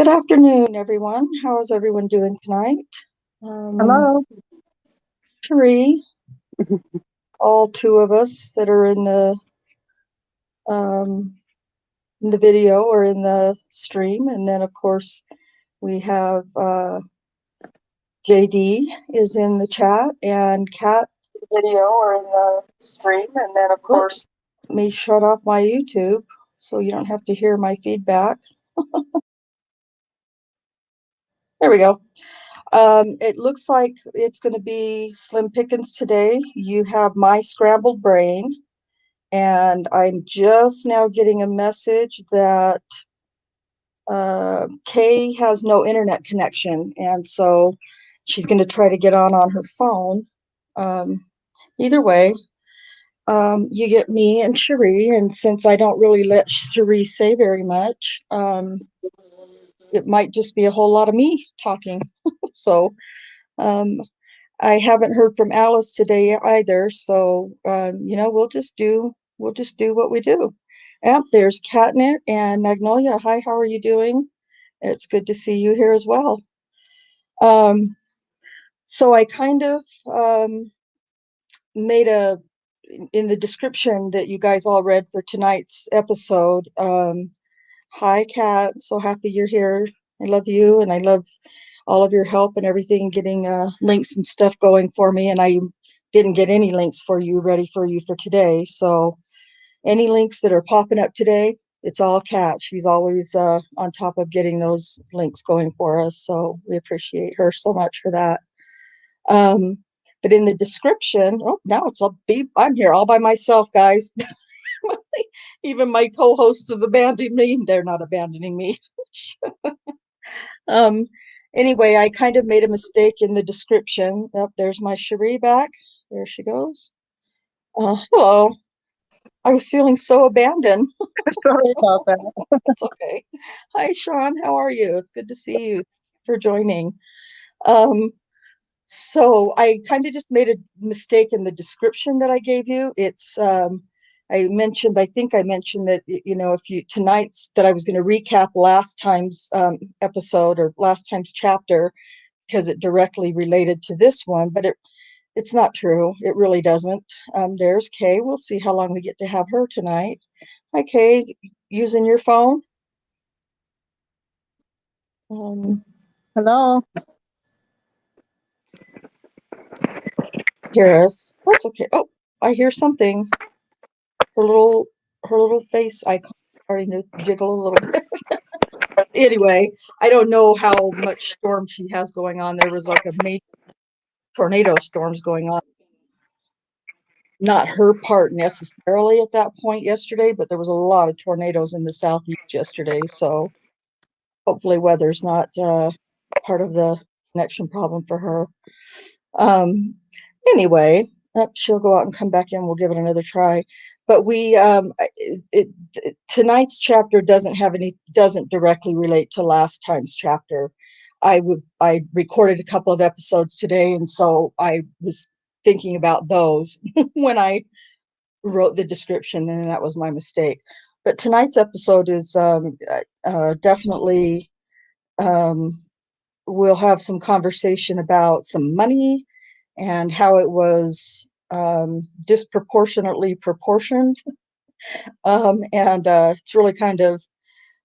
Good afternoon, everyone. How is everyone doing tonight? Um, Hello. Cherie, all two of us that are um, in the video or in the stream, and then of course we have JD is in the chat and Kat video or in the stream, and then of course let me shut off my YouTube so you don't have to hear my feedback. There we go. It looks like it's going to be slim pickings today. You have my scrambled brain, and I'm just now getting a message that Kay has no internet connection, and so she's going to try to get on her phone. Either way, you get me and Cherie, and since I don't really let Cherie say very much, it might just be a whole lot of me talking. So, um, I haven't heard from Alice today either, so we'll just do what we do. Yep, there's Catnip and Magnolia. Hi, how are you doing? It's good to see you here as well. Um, so I kind of made a in the description that you guys all read for tonight's episode. Hi, Kat. So happy you're here. I love you, and I love all of your help and everything, getting links and stuff going for me. And I didn't get any links for you ready for you for today. So any links that are popping up today, it's all Kat. She's always on top of getting those links going for us. So we appreciate her so much for that. Um, but in the description, oh, now it's all I'm here all by myself, guys. Even my co-hosts have abandoned me. They're not abandoning me. Um, anyway, I kind of made a mistake in the description. Oh, there's my Cherie back. There she goes. Hello. I was feeling so abandoned. Sorry about that. It's okay. Hi, Sean. How are you? It's good to see you. Thank you for joining. Um, so I kind of just made a mistake in the description that I gave you. I think I mentioned that, if you tonight's that I was going to recap last time's episode or last time's chapter because it directly related to this one, but it's not true. It really doesn't. There's Kay. We'll see how long we get to have her tonight. Hi, Kay. Using your phone? Um, Hello. hear us. That's okay. Oh, I hear something. Her little her little face icon starting to jiggle a little bit. Anyway, I don't know how much storm she has going on. There was like a major tornado storms going on. Not her part necessarily at that point yesterday, but there was a lot of tornadoes in the southeast yesterday. So hopefully weather's not part of the connection problem for her. Um, anyway, she'll go out and come back in. We'll give it another try. But tonight's chapter doesn't directly relate to last time's chapter. I recorded a couple of episodes today, and so I was thinking about those when I wrote the description, and that was my mistake. But tonight's episode is definitely um, we'll have some conversation about some money and how it was disproportionately proportioned. And it's really kind of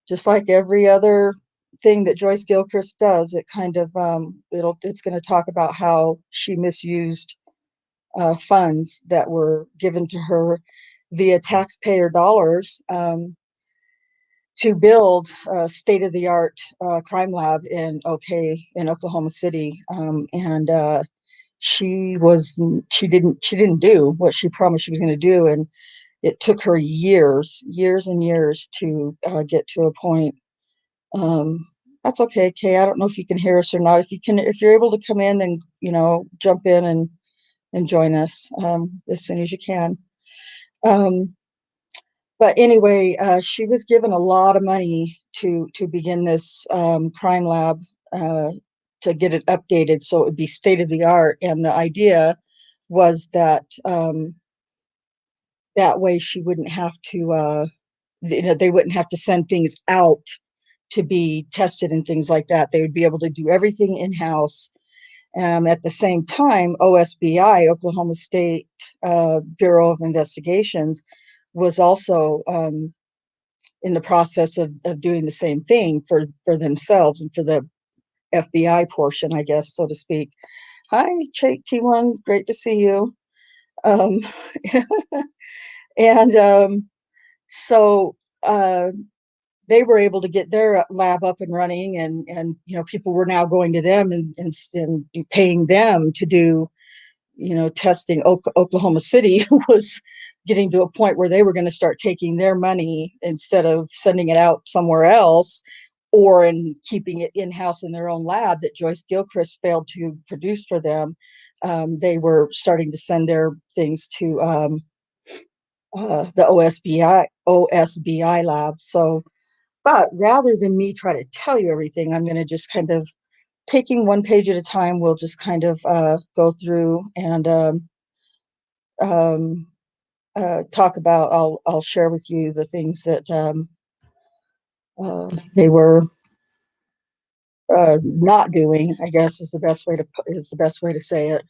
just like every other thing that Joyce Gilchrist does. It kind of it's going to talk about how she misused funds that were given to her via taxpayer dollars to build a state-of-the-art crime lab in Oklahoma City, and she didn't do what she promised she was going to do, and it took her years and years to get to a point. Um, that's okay, Kay. I don't know if you can hear us or not. If you're able to come in, then jump in and join us as soon as you can. Um, but anyway, she was given a lot of money to begin this crime lab, to get it updated so it would be state of the art. And the idea was that that way she wouldn't have to, they wouldn't have to send things out to be tested and things like that. They would be able to do everything in-house. At the same time, OSBI, Oklahoma State Bureau of Investigations, was also in the process of doing the same thing for themselves and for the FBI portion, I guess, so to speak. Hi, T1, great to see you. Um, and so they were able to get their lab up and running, and people were now going to them and paying them to do testing. Oklahoma City was getting to a point where they were going to start taking their money instead of sending it out somewhere else or in keeping it in-house in their own lab that Joyce Gilchrist failed to produce for them. They were starting to send their things to the OSBI lab. So, but rather than me try to tell you everything, I'm going to just kind of taking one page at a time. We'll just kind of go through and talk about. I'll share with you the things that they were not doing, I guess is the best way to say it.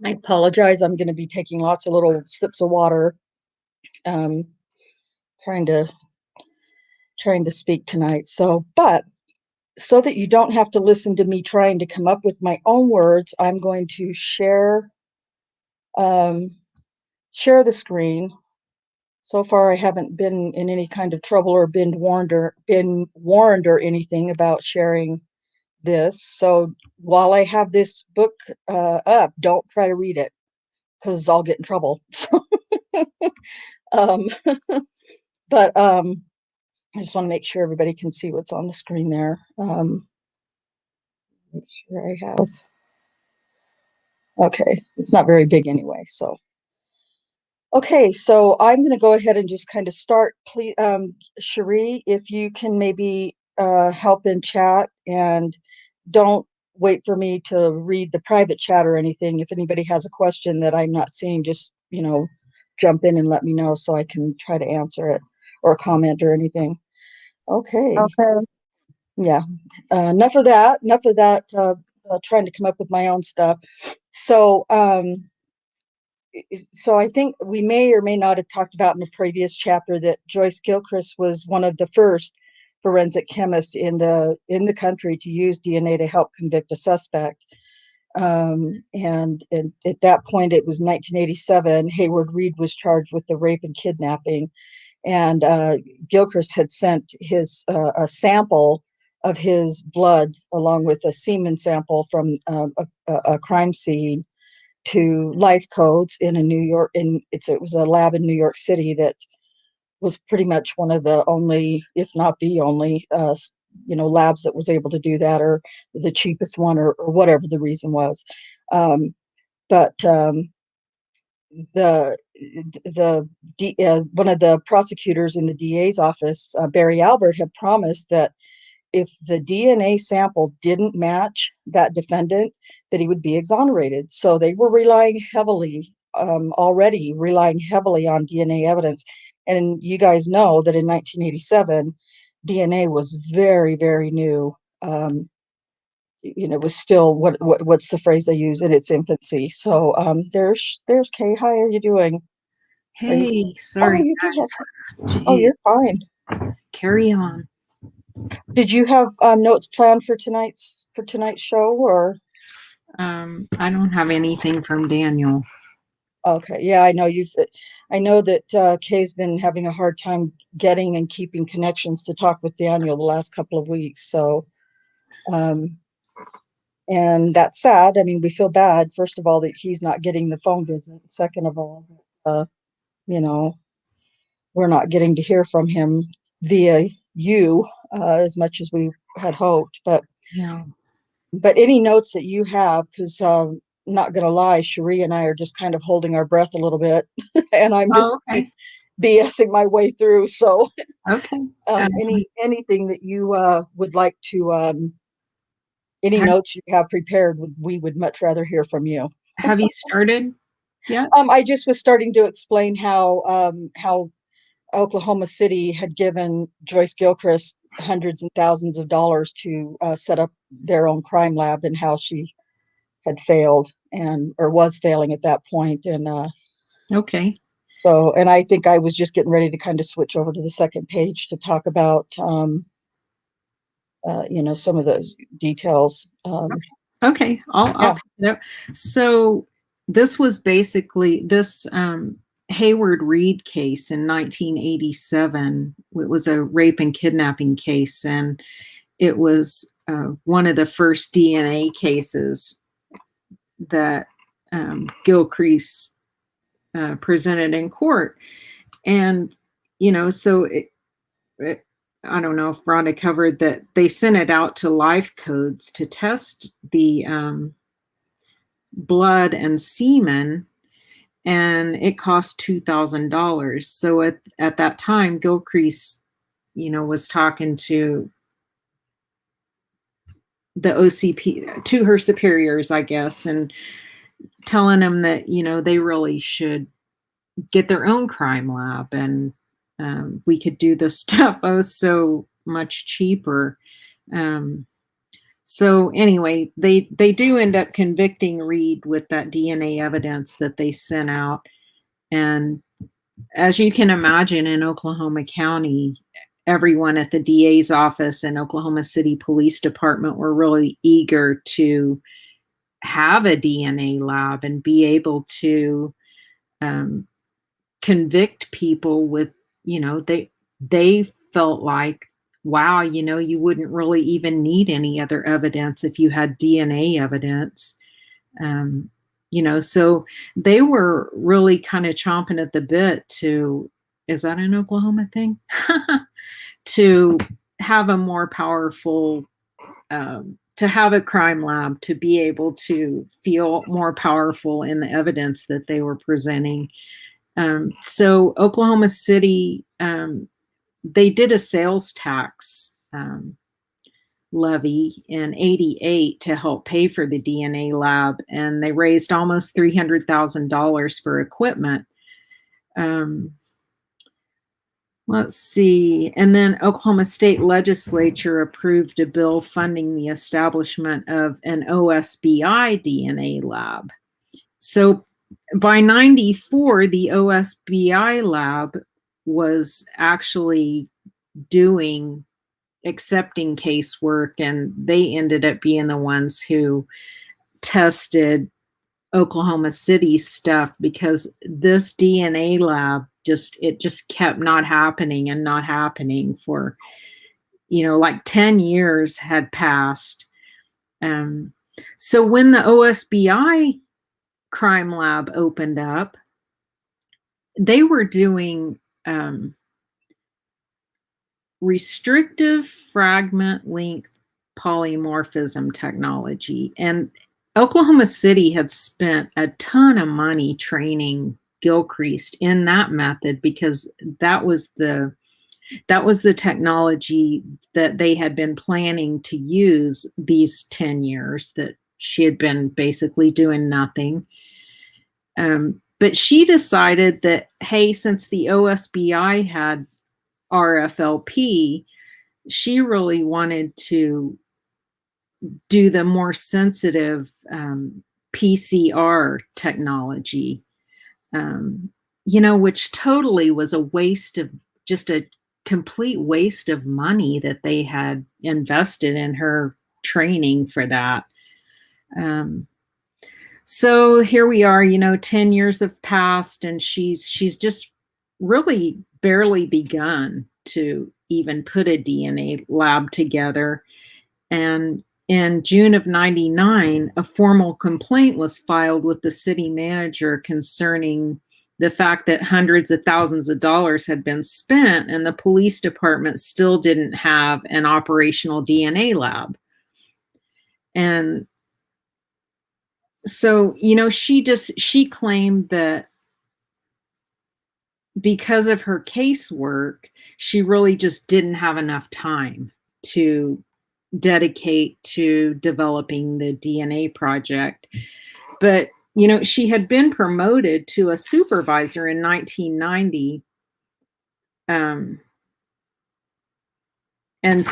I apologize. I'm going to be taking lots of little sips of water, um, trying to speak tonight. So, but so that you don't have to listen to me trying to come up with my own words, I'm going to share the screen. So far, I haven't been in any kind of trouble or been warned or anything about sharing this. So while I have this book up, don't try to read it because I'll get in trouble. um, but I just want to make sure everybody can see what's on the screen there. Make sure I have. Okay, it's not very big anyway, so. Okay, so I'm going to go ahead and just kind of start. Please, Cherie, if you can maybe help in chat, and don't wait for me to read the private chat or anything. If anybody has a question that I'm not seeing, just, jump in and let me know so I can try to answer it or comment or anything. Okay. Okay. Yeah. Enough of that. Trying to come up with my own stuff. So, I think we may or may not have talked about in the previous chapter that Joyce Gilchrist was one of the first forensic chemists in the country to use DNA to help convict a suspect. And at that point, it was 1987. Hayward Reed was charged with the rape and kidnapping, and Gilchrist had sent his a sample of his blood along with a semen sample from a crime scene to Life Codes in it was a lab in New York City that was pretty much one of the only, if not the only, labs that was able to do that, or the cheapest one, or whatever the reason was. But the one of the prosecutors in the DA's office, Barry Albert, had promised that if the DNA sample didn't match that defendant, that he would be exonerated. So they were already relying heavily on DNA evidence. And you guys know that in 1987, DNA was very, very new. It was still what's the phrase they use, in its infancy. So there's Kay. Hi, how are you doing? Hey, sorry, you do guys. have. Oh, you're fine. Carry on. Did you have notes planned for tonight's show, or? I don't have anything from Daniel. Okay, yeah, I know that Kay's been having a hard time getting and keeping connections to talk with Daniel the last couple of weeks. So, and that's sad. I mean, we feel bad, first of all, that he's not getting the phone visit. Second of all, we're not getting to hear from him via you as much as we had hoped. But Yeah. But any notes that you have, because not gonna lie, Cherie and I are just kind of holding our breath a little bit, and I'm just BSing my way through. So, okay. Anything that you would like to, any notes you have prepared, we would much rather hear from you. Have you started yet? I just was starting to explain how Oklahoma City had given Joyce Gilchrist hundreds and thousands of dollars to set up their own crime lab, and how she had failed or was failing at that point. And Okay. so, and I think I was just getting ready to kind of switch over to the second page to talk about, some of those details. Okay. I'll Yeah. pick it up. So this was basically this Hayward Reed case in 1987. It was a rape and kidnapping case, and it was one of the first DNA cases that Gilchrist presented in court. And, so I don't know if Rhonda covered that they sent it out to Life Codes to test the blood and semen, and it cost $2,000. So at that time, Gilchrist, was talking to the OCP, to her superiors, I guess, and telling them that, they really should get their own crime lab, and we could do this stuff so much cheaper. So anyway, they do end up convicting Reed with that DNA evidence that they sent out. And as you can imagine, in Oklahoma County, everyone at the DA's office and Oklahoma City Police Department were really eager to have a DNA lab and be able to convict people with, they felt like, wow, you wouldn't really even need any other evidence if you had DNA evidence. So they were really kind of chomping at the bit to, is that an Oklahoma thing? To have a more powerful, to have a crime lab, to be able to feel more powerful in the evidence that they were presenting. So Oklahoma City, they did a sales tax levy in '88 to help pay for the DNA lab, and they raised almost $300,000 for equipment. Let's see. And then Oklahoma State Legislature approved a bill funding the establishment of an OSBI DNA lab. So by '94, the OSBI lab was actually accepting casework, and they ended up being the ones who tested Oklahoma City stuff, because this DNA lab just kept not happening and not happening for, like 10 years had passed. So when the OSBI crime lab opened up, they were doing restrictive fragment length polymorphism technology. And Oklahoma City had spent a ton of money training Gilchrist in that method, because that was the technology that they had been planning to use these 10 years that she had been basically doing nothing. But she decided that, hey, since the OSBI had RFLP, she really wanted to do the more sensitive PCR technology, which totally was just a complete waste of money that they had invested in her training for that. So here we are, 10 years have passed, and she's just really barely begun to even put a DNA lab together. And in June of '99, a formal complaint was filed with the city manager concerning the fact that hundreds of thousands of dollars had been spent, and the police department still didn't have an operational DNA lab. And so, she claimed that because of her casework, she really just didn't have enough time to dedicate to developing the DNA project. But, she had been promoted to a supervisor in 1990. Um, and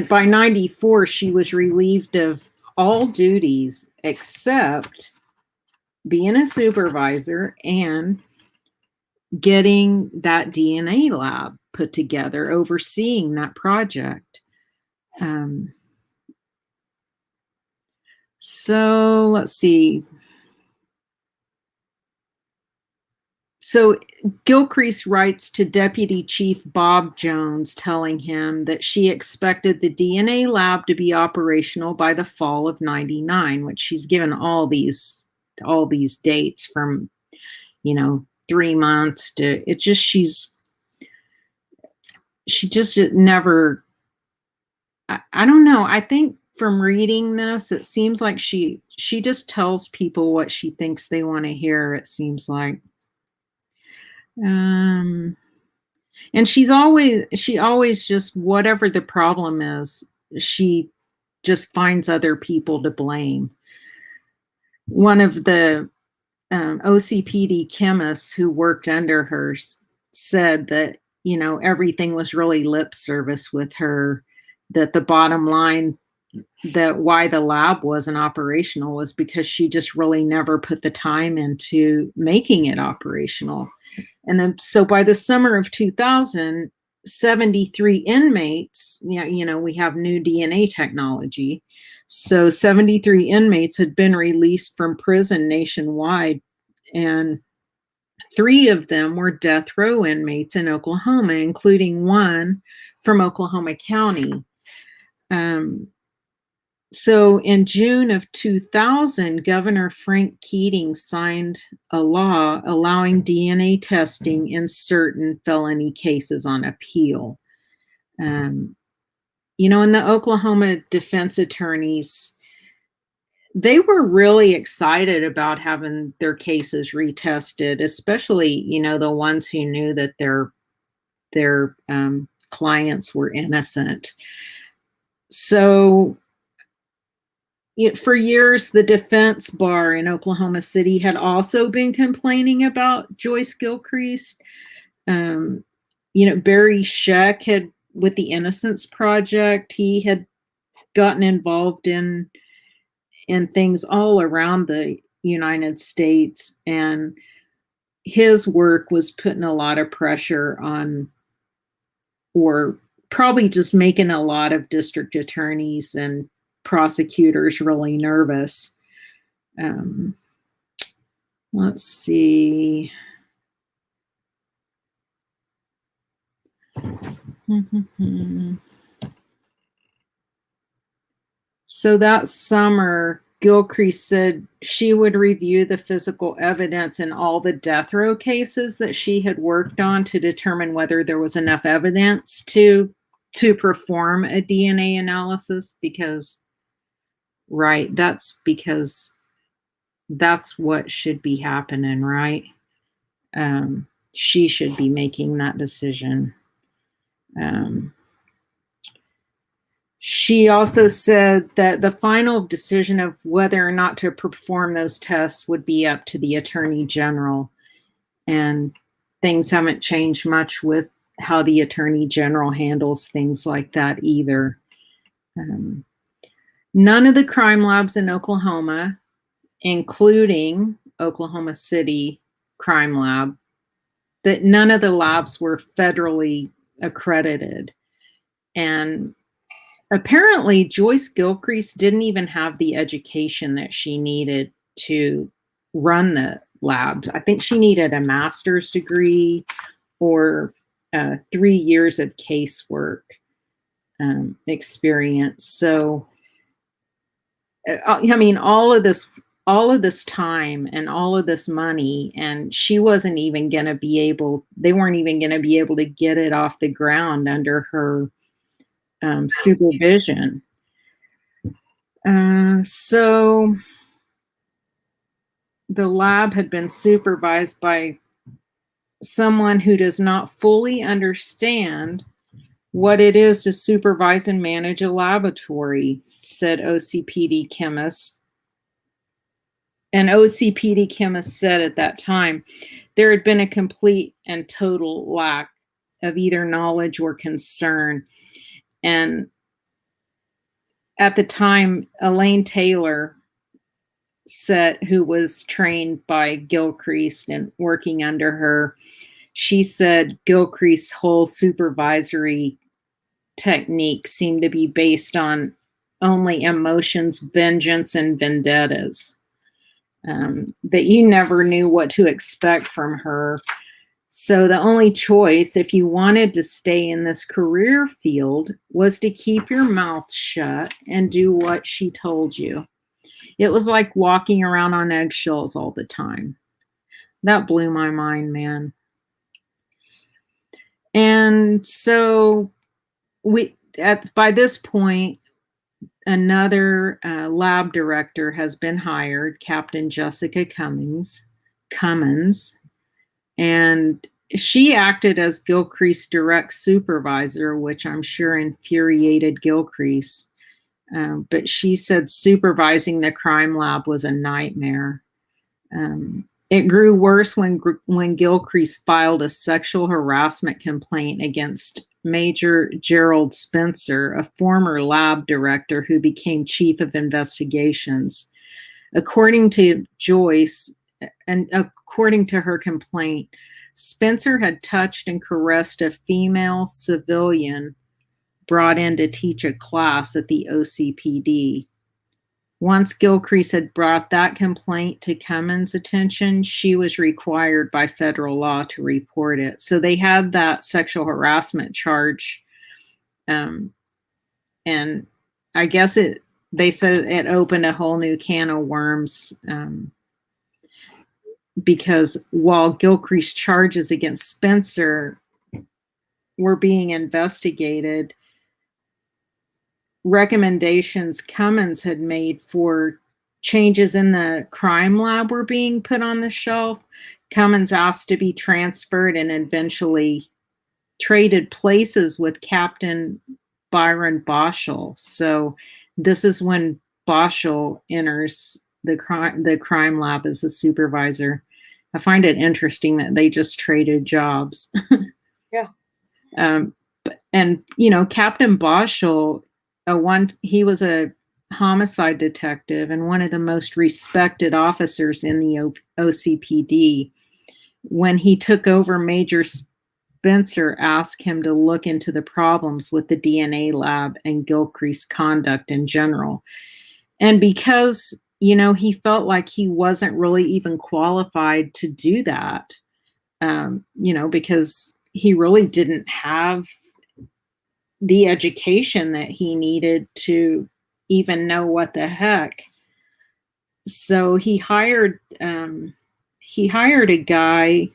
by 94, she was relieved of all duties except being a supervisor and getting that DNA lab put together, overseeing that project. So let's see. So Gilchrist writes to Deputy Chief Bob Jones, telling him that she expected the DNA lab to be operational by the fall of '99, which she's given all these dates from, 3 months to, it just, she just never, I don't know. I think from reading this, it seems like she just tells people what she thinks they want to hear, it seems like. And she always just, whatever the problem is, she just finds other people to blame. One of the OCPD chemists who worked under her said that, everything was really lip service with her, that the bottom line, that why the lab wasn't operational was because she just really never put the time into making it operational. And then, so by the summer of 2000, 73 inmates, we have new DNA technology. So 73 inmates had been released from prison nationwide, and 3 of them were death row inmates in Oklahoma, including one from Oklahoma County. So in June of 2000, Governor Frank Keating signed a law allowing DNA testing in certain felony cases on appeal. And the Oklahoma defense attorneys, they were really excited about having their cases retested, especially, the ones who knew that their clients were innocent. So for years, the defense bar in Oklahoma City had also been complaining about Joyce Gilchrist. Barry Scheck had, with the Innocence Project, he had gotten involved in things all around the United States, and his work was putting a lot of pressure on, or probably just making a lot of district attorneys and prosecutors really nervous. Let's see. So that summer, Gilchrist said she would review the physical evidence in all the death row cases that she had worked on to determine whether there was enough evidence to perform a DNA analysis, because that's what should be happening, right? She should be making that decision. She also said that the final decision of whether or not to perform those tests would be up to the Attorney General. And things haven't changed much with how the Attorney General handles things like that either. None of the crime labs in Oklahoma, including Oklahoma City Crime Lab, that none of the labs were federally accredited. And apparently Joyce Gilchrist didn't even have the education that she needed to run the labs. I think she needed a master's degree or 3 years of casework experience. So, all of this time and all of this money, and she wasn't even going to be able, they weren't even going to be able to get it off the ground under her supervision. So the lab had been supervised by someone who does not fully understand what it is to supervise and manage a laboratory, said OCPD chemist. An OCPD chemist said at that time there had been a complete and total lack of either knowledge or concern. And at the time, Elaine Taylor said, who was trained by Gilchrist and working under her, she said Gilchrist's whole supervisory technique seemed to be based on only emotions, vengeance, and vendettas. That you never knew what to expect from her. So the only choice, if you wanted to stay in this career field, was to keep your mouth shut and do what she told you. It was like walking around on eggshells all the time. That blew my mind, man. And so by this point, another lab director has been hired, Captain Jessica Cummins, and she acted as Gilchrist's direct supervisor, which I'm sure infuriated Gilchrist. But she said supervising the crime lab was a nightmare. It grew worse when Gilchrist filed a sexual harassment complaint against Major Gerald Spencer, a former lab director who became chief of investigations. According to Joyce, and according to her complaint, Spencer had touched and caressed a female civilian brought in to teach a class at the OCPD. Once Gilchrist had brought that complaint to Cummins' attention, she was required by federal law to report it. So they had that sexual harassment charge. And I guess they said it opened a whole new can of worms, because while Gilchrist's charges against Spencer were being investigated, recommendations Cummins had made for changes in the crime lab were being put on the shelf. Cummins asked to be transferred and eventually traded places with Captain Byron Boschel. So this is when Boschel enters the crime lab as a supervisor. I find it interesting that they just traded jobs. Yeah. And Captain Boschel, he was a homicide detective and one of the most respected officers in the OCPD. When he took over, Major Spencer asked him to look into the problems with the DNA lab and Gilchrist's conduct in general. And because, he felt like he wasn't really even qualified to do that, because he really didn't have the education that he needed to even know what the heck. So he hired a guy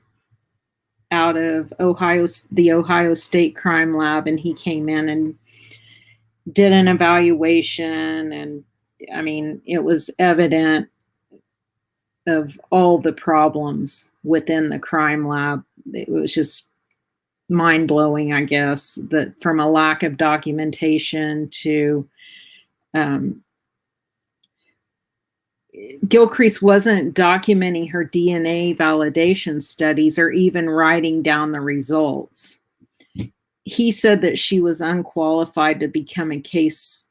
out of the Ohio State Crime Lab, and he came in and did an evaluation. And I mean, it was evident of all the problems within the crime lab. It was just mind-blowing, I guess, that from a lack of documentation to Gilchrist wasn't documenting her DNA validation studies or even writing down the results. He said that she was unqualified to become a DNA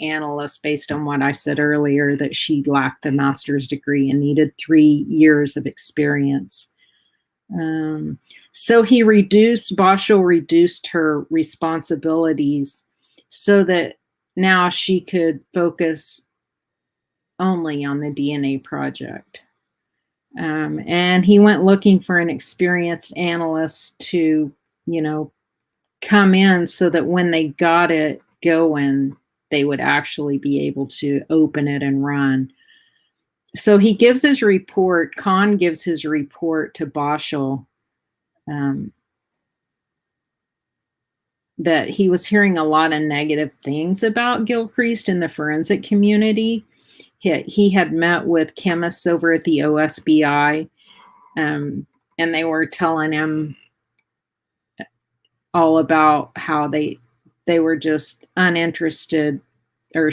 analyst based on what I said earlier, that she lacked the master's degree and needed 3 years of experience. So Boschel reduced her responsibilities so that now she could focus only on the DNA project. And he went looking for an experienced analyst to, come in so that when they got it going, they would actually be able to open it and run. So he gives his report, Kahn gives his report to Boschel, that he was hearing a lot of negative things about Gilchrist in the forensic community. He had met with chemists over at the OSBI, and they were telling him all about how they were just uninterested, or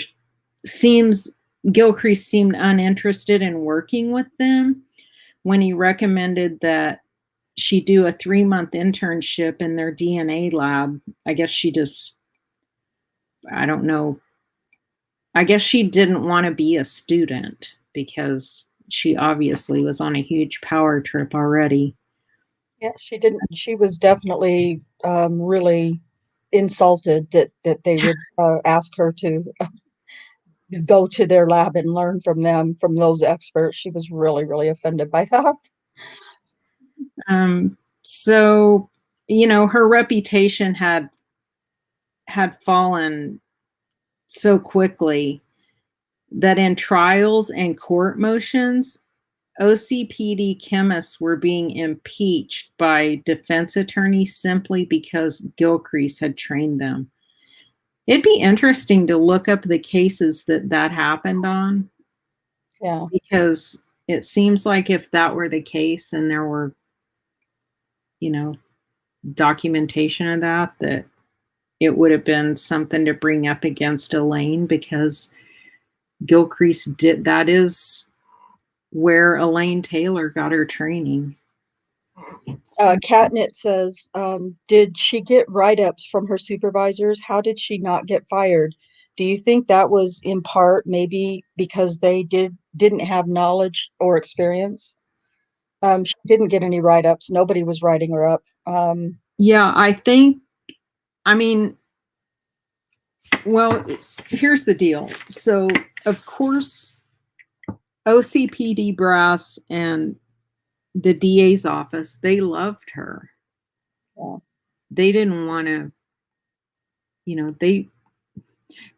Gilchrist seemed uninterested in working with them, when he recommended that she do a 3-month internship in their DNA lab. I guess she just, I don't know. I guess she didn't want to be a student because she obviously was on a huge power trip already. Yeah, she didn't. She was definitely really insulted that they would ask her to go to their lab and learn from them, from those experts. She was really, really offended by that. So, her reputation had fallen so quickly that in trials and court motions, OCPD chemists were being impeached by defense attorneys simply because Gilchrist had trained them. It'd be interesting to look up the cases that happened on, Yeah. because it seems like if that were the case and there were, documentation of that it would have been something to bring up against Elaine, because Gilchrist did, that is where Elaine Taylor got her training. Catnit says, did she get write-ups from her supervisors? How did she not get fired? Do you think that was in part maybe because they didn't have knowledge or experience? She didn't get any write-ups. Nobody was writing her up. Yeah, I mean, well, here's the deal. So, of course, OCPD brass and the DA's office, they loved her. Yeah. They didn't want to, they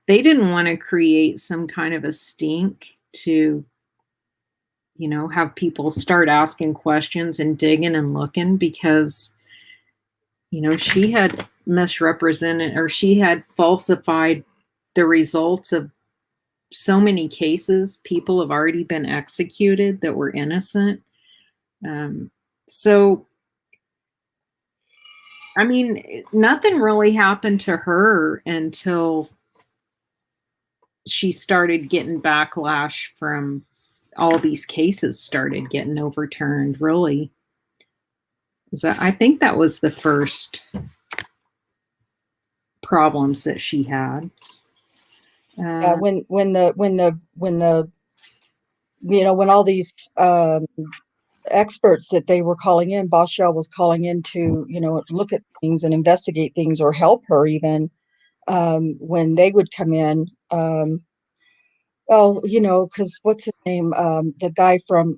didn't want to create some kind of a stink to, have people start asking questions and digging and looking, because, she had misrepresented, or she had falsified the results of so many cases. People have already been executed that were innocent. So, I mean, nothing really happened to her until she started getting backlash from all these cases started getting overturned, really. So I think that was the first problems that she had. When all these experts that they were calling in, Boschel was calling in to, look at things and investigate things or help her even, when they would come in, because what's his name? The guy from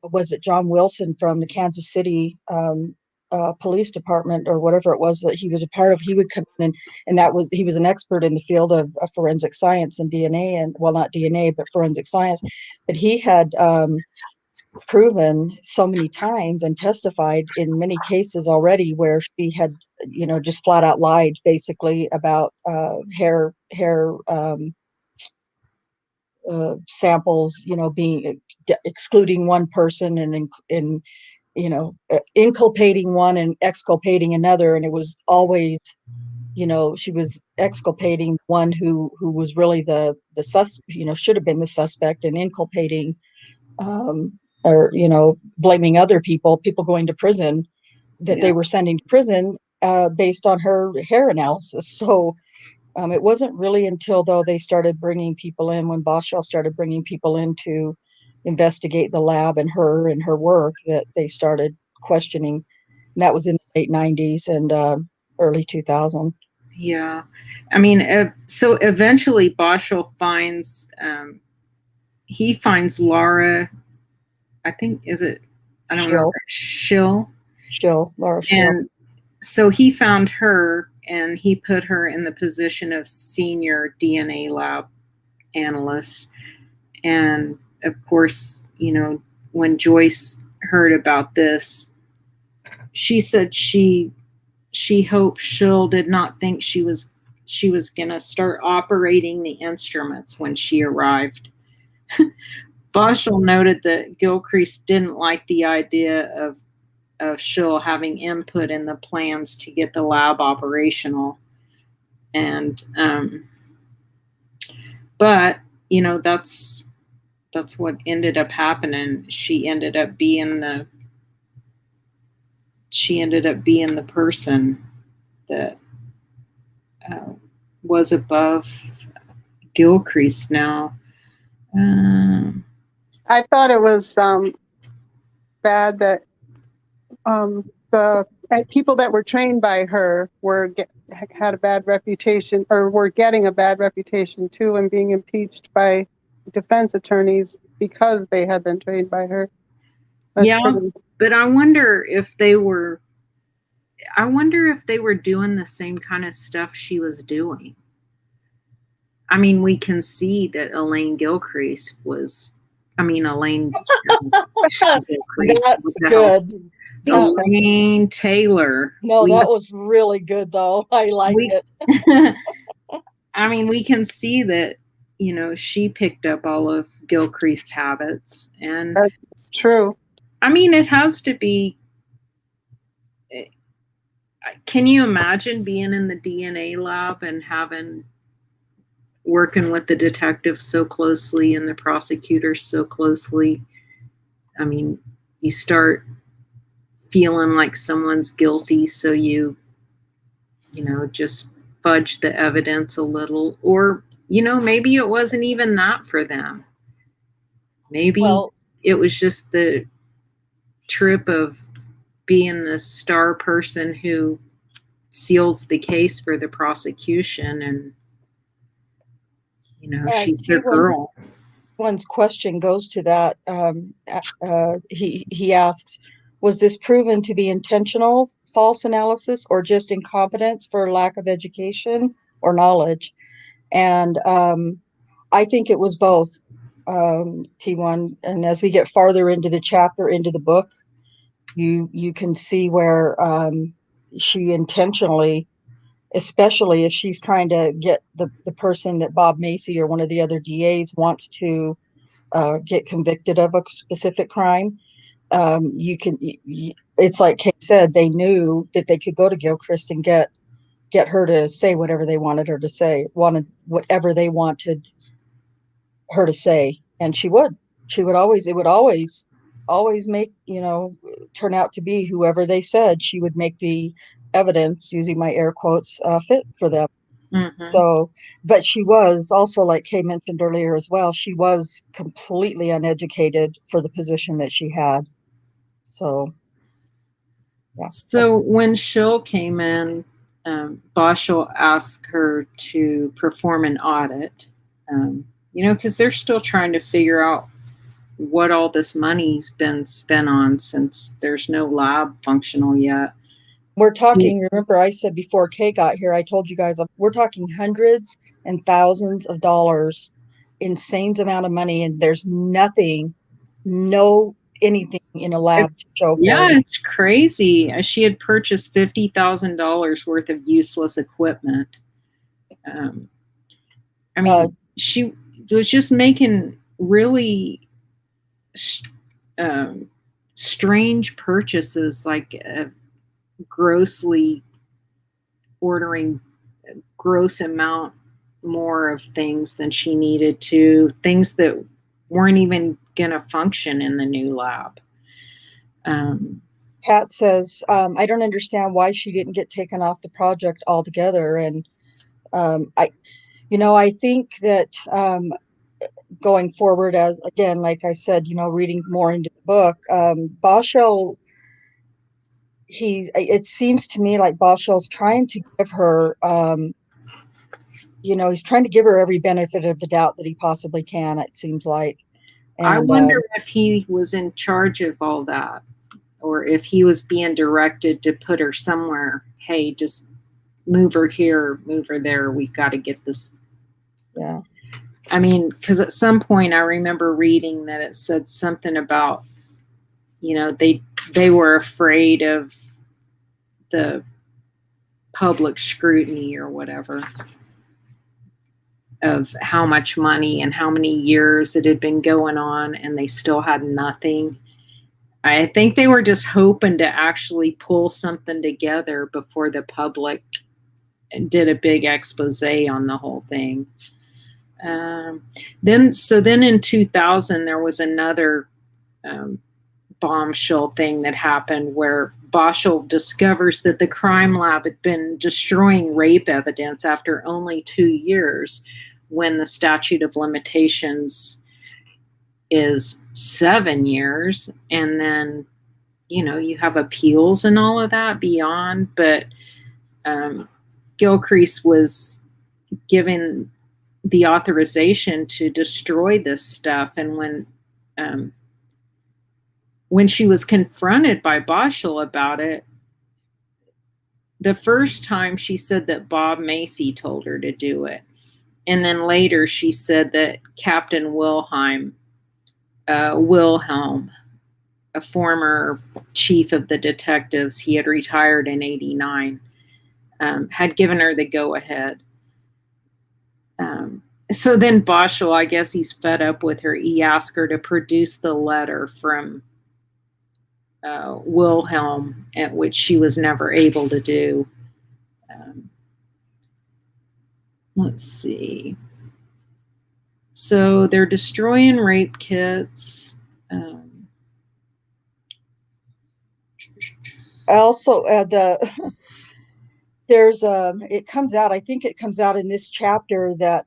was it John Wilson from the Kansas City police department or whatever it was that he was a part of, he would come in and he was an expert in the field of forensic science and DNA, and well, not DNA, but forensic science. But he had proven so many times and testified in many cases already where she had, just flat out lied basically about hair samples, being excluding one person and inculpating one and exculpating another. And it was always, she was exculpating one who was really the should have been the suspect, and inculpating or blaming other people going to prison, that they were sending to prison based on her hair analysis. So it wasn't really until though they started bringing people in, when Boschel started bringing people in to investigate the lab and her work, that they started questioning. And that was in the late 90s and early 2000. Yeah. I mean, so eventually Boschel he finds Laura, I think, I don't know, Schill. Laura Schill. And so he found her and he put her in the position of senior DNA lab analyst. And of course, when Joyce heard about this, she said she hoped Schill did not think she was going to start operating the instruments when she arrived. Boschel noted that Gilchrist didn't like the idea of Schill having input in the plans to get the lab operational. And, but, that's what ended up happening. She ended up being she ended up being the person that was above Gilchrist now. I thought it was bad that the people that were trained by her had a bad reputation, or were getting a bad reputation too, and being impeached by defense attorneys because they had been trained by her. That's yeah, but I wonder if they were doing the same kind of stuff she was doing. I mean, we can see that Elaine Gilchrist was, Elaine Gilchrist. That's good. Elaine Taylor. No, that was really good, though. I liked it. I mean, we can see that, she picked up all of Gilchrist's habits. And that's true. I mean, it has to be. Can you imagine being in the DNA lab and working with the detectives so closely and the prosecutors so closely? I mean, you start feeling like someone's guilty, so you just fudge the evidence a little, or maybe it wasn't even that for them. Maybe it was just the trip of being the star person who seals the case for the prosecution, and she's their girl. One's question goes to that. He asks, was this proven to be intentional false analysis or just incompetence for lack of education or knowledge? And I think it was both, T1. And as we get farther into the chapter, into the book, you can see where she intentionally, especially if she's trying to get the person that Bob Macy or one of the other DAs wants to get convicted of a specific crime. It's like Kate said, they knew that they could go to Gilchrist and get her to say whatever they wanted her to say, whatever they wanted her to say. And it would always make, turn out to be whoever they said. She would make the evidence, using my air quotes, fit for them. Mm-hmm. So, but she was also, like Kay mentioned earlier as well, she was completely uneducated for the position that she had. So, yeah. So when Schill came in, Boschel asked her to perform an audit, because they're still trying to figure out what all this money's been spent on, since there's no lab functional yet. We're talking, remember I said before Kay got here, I told you guys, we're talking hundreds and thousands of dollars, insane amount of money, and there's anything in a lab to show for it. It's crazy. She had purchased $50,000 worth of useless equipment. She was just making really strange purchases, like grossly ordering a gross amount more of things than she needed to, things that weren't even going to function in the new lab. Pat says, I don't understand why she didn't get taken off the project altogether. And I think that going forward, as again, like I said, reading more into the book, Boschel, it seems to me like Boschel's trying to give her, he's trying to give her every benefit of the doubt that he possibly can, it seems like. And I wonder if he was in charge of all that, or if he was being directed to put her somewhere. Hey, just move her here, move her there. We've got to get this. Yeah. I mean, because at some point I remember reading that it said something about, they were afraid of the public scrutiny or whatever, of how much money and how many years it had been going on, and they still had nothing. I think they were just hoping to actually pull something together before the public did a big expose on the whole thing. Then in 2000, there was another bombshell thing that happened where Boschel discovers that the crime lab had been destroying rape evidence after only 2 years, when the statute of limitations is 7 years. And then, you have appeals and all of that beyond. But Gilchrist was given the authorization to destroy this stuff. And when she was confronted by Boschel about it, the first time she said that Bob Macy told her to do it. And then later she said that Captain Wilhelm, a former chief of the detectives, he had retired in 89, had given her the go-ahead. So then Boschel, I guess he's fed up with her. He asked her to produce the letter from Wilhelm, at which she was never able to do. Let's see. So they're destroying rape kits. Also, there's it comes out. I think it comes out in this chapter that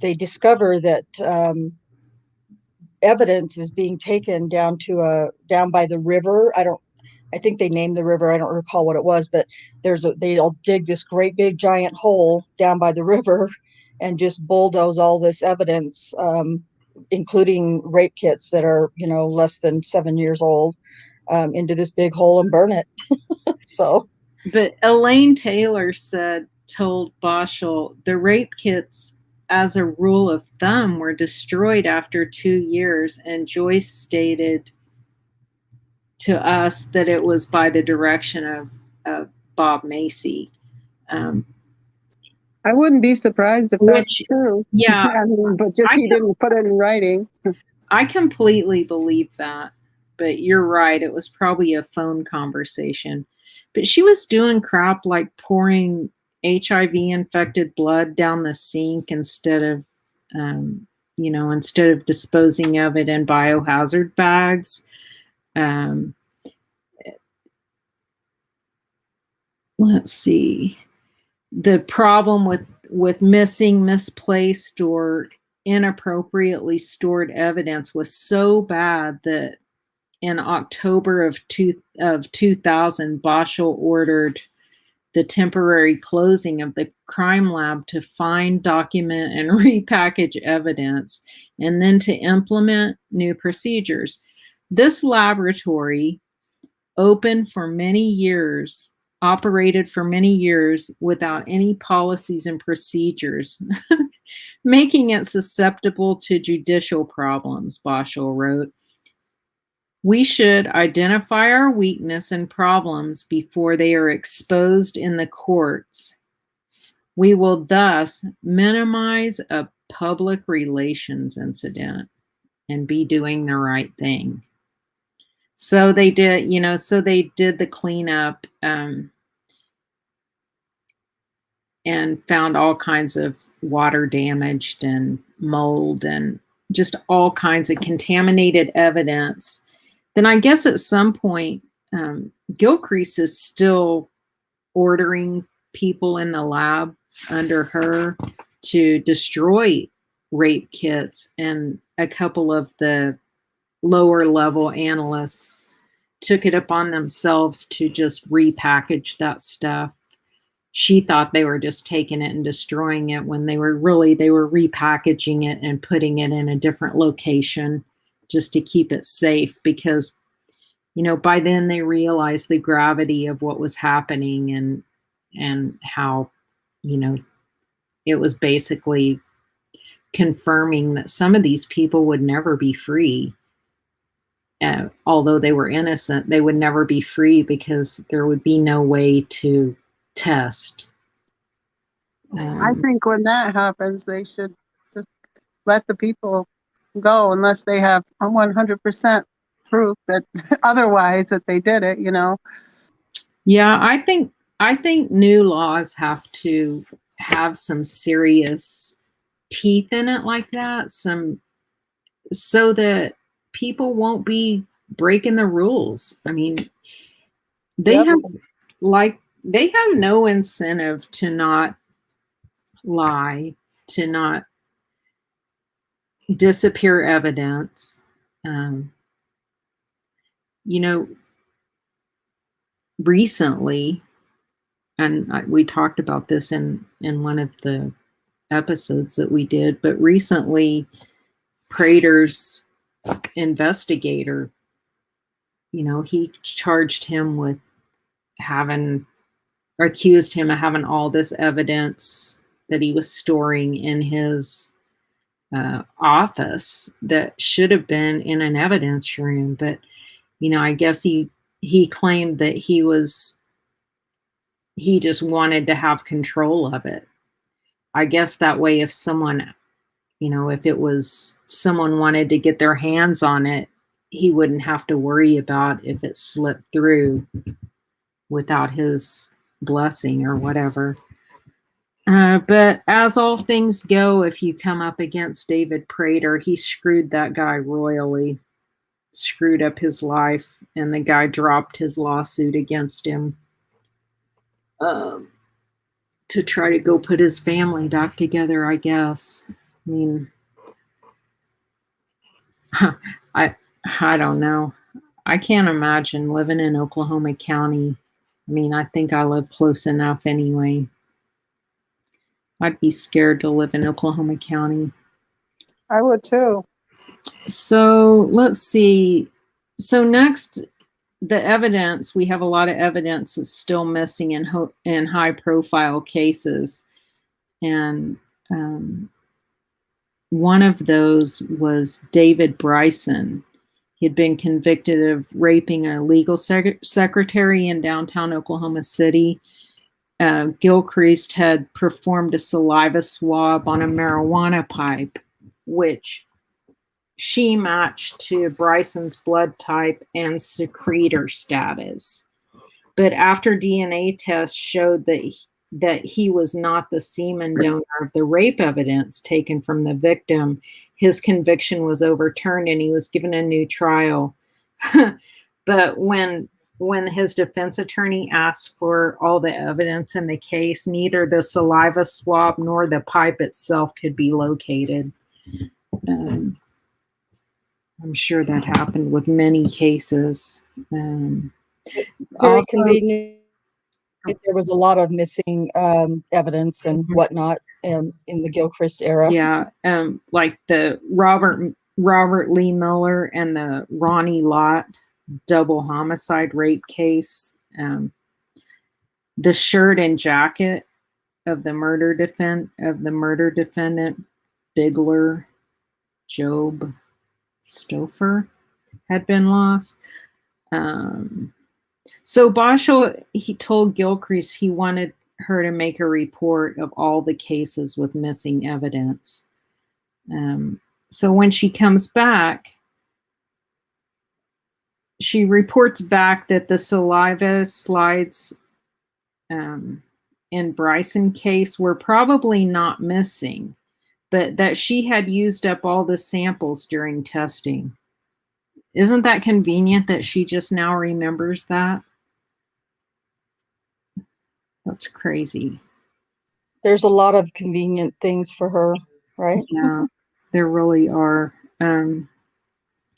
they discover that evidence is being taken down by the river. I think they named the river. I don't recall what it was, but they'll dig this great big giant hole down by the river and just bulldoze all this evidence, including rape kits that are, less than 7 years old, into this big hole and burn it. So, but Elaine Taylor told Boschel the rape kits, as a rule of thumb, were destroyed after 2 years, and Joyce stated to us that it was by the direction of Bob Macy. I wouldn't be surprised if that's true. Yeah. But just he didn't put it in writing. I completely believe that. But you're right. It was probably a phone conversation. But she was doing crap like pouring HIV-infected blood down the sink instead of disposing of it in biohazard bags. Let's see. The problem with missing, misplaced, or inappropriately stored evidence was so bad that in October of 2000, Boschel ordered the temporary closing of the crime lab to find, document, and repackage evidence, and then to implement new procedures. This laboratory operated for many years without any policies and procedures, making it susceptible to judicial problems, Boschel wrote. We should identify our weakness and problems before they are exposed in the courts. We will thus minimize a public relations incident and be doing the right thing. So they did, the cleanup and found all kinds of water damaged and mold and just all kinds of contaminated evidence. Then I guess at some point, Gilchrist is still ordering people in the lab under her to destroy rape kits, and a couple of the lower level analysts took it upon themselves to just repackage that stuff. She thought they were just taking it and destroying it when they were repackaging it and putting it in a different location just to keep it safe, because by then they realized the gravity of what was happening and how it was basically confirming that some of these people would never be free. Although they were innocent, they would never be free because there would be no way to test. I think when that happens, they should just let the people go unless they have 100% proof that otherwise that they did it, Yeah, I think new laws have to have some serious teeth in it like that, some so that people won't be breaking the rules. I mean, they Yep. have they have no incentive to not lie, to not disappear evidence. Um, you know, recently, and we talked about this in one of the episodes that we did, but recently, Prater's investigator, he charged him with having, or accused him of having all this evidence that he was storing in his office that should have been in an evidence room. But I guess he claimed that he just wanted to have control of it. I guess that way, if someone, if it was someone wanted to get their hands on it, he wouldn't have to worry about if it slipped through without his blessing or whatever. But as all things go, if you come up against David Prater, he screwed that guy royally, screwed up his life, and the guy dropped his lawsuit against him to try to go put his family back together, I guess. I mean, I don't know. I can't imagine living in Oklahoma County. I mean, I think I live close enough anyway. I'd be scared to live in Oklahoma County. I would too. So let's see. So next, the evidence. We have a lot of evidence that's still missing in high-profile cases, and one of those was David Bryson. He had been convicted of raping a legal secretary in downtown Oklahoma City. Gilchrist had performed a saliva swab on a marijuana pipe, which she matched to Bryson's blood type and secretor status. But after DNA tests showed that he was not the semen donor of the rape evidence taken from the victim, his conviction was overturned and he was given a new trial. But when his defense attorney asked for all the evidence in the case, neither the saliva swab nor the pipe itself could be located. I'm sure that happened with many cases. Very Also, convenient. There was a lot of missing evidence and whatnot in the Gilchrist era. yeah, like the Robert Lee Miller and the Ronnie Lott double homicide rape case. The shirt and jacket of the murder defendant Bigler Job Stouffer had been lost. So Boschel, he told Gilchrist he wanted her to make a report of all the cases with missing evidence. So when she comes back, she reports back that the saliva slides in Bryson case were probably not missing, but that she had used up all the samples during testing. Isn't that convenient that she just now remembers that? That's crazy. There's a lot of convenient things for her, right? Yeah, there really are.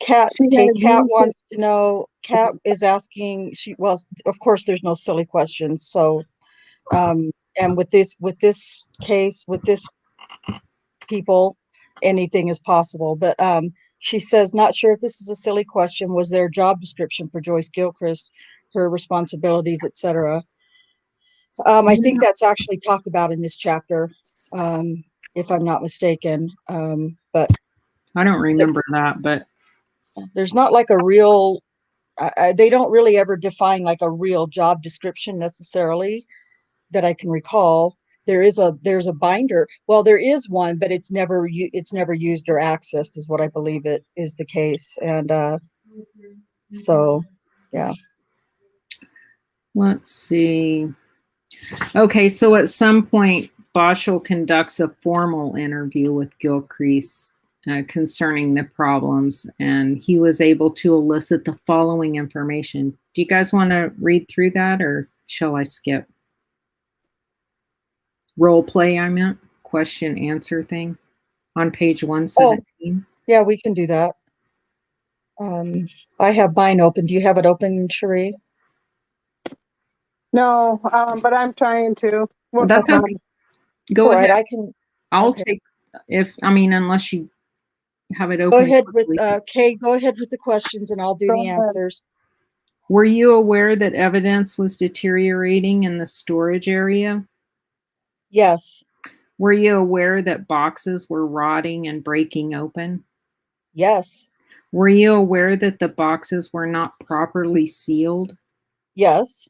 Kat She had used wants to know. Kat is asking. Well, of course, there's no silly questions. So, and with this case, with this people, anything is possible. But she says, not sure if this is a silly question. Was there a job description for Joyce Gilchrist, her responsibilities, etc.? I think that's actually talked about in this chapter, if I'm not mistaken. But I don't remember that, but there's not like a real, they don't really ever define like a real job description necessarily that I can recall. There's a binder. Well, there is one, but it's never used or accessed is what I believe it is the case. And so, yeah. let's see. Okay, so at some point, Boschel conducts a formal interview with Gilchrist, concerning the problems, and he was able to elicit the following information. Do you guys want to read through that, or shall I skip? Role play, I meant. Question answer thing on page 117. Yeah, we can do that. I have mine open. Do you have it open, Cherie? No, but I'm trying to. Well, That's okay. Go All ahead. right, I can. I'll okay. take, unless you have it open. Go ahead with, quickly. Kay, go ahead with the questions and I'll do Go the ahead. answers. Were you aware that evidence was deteriorating in the storage area? Yes, Were you aware that boxes were rotting and breaking open? yes, Were you aware that the boxes were not properly sealed? yes.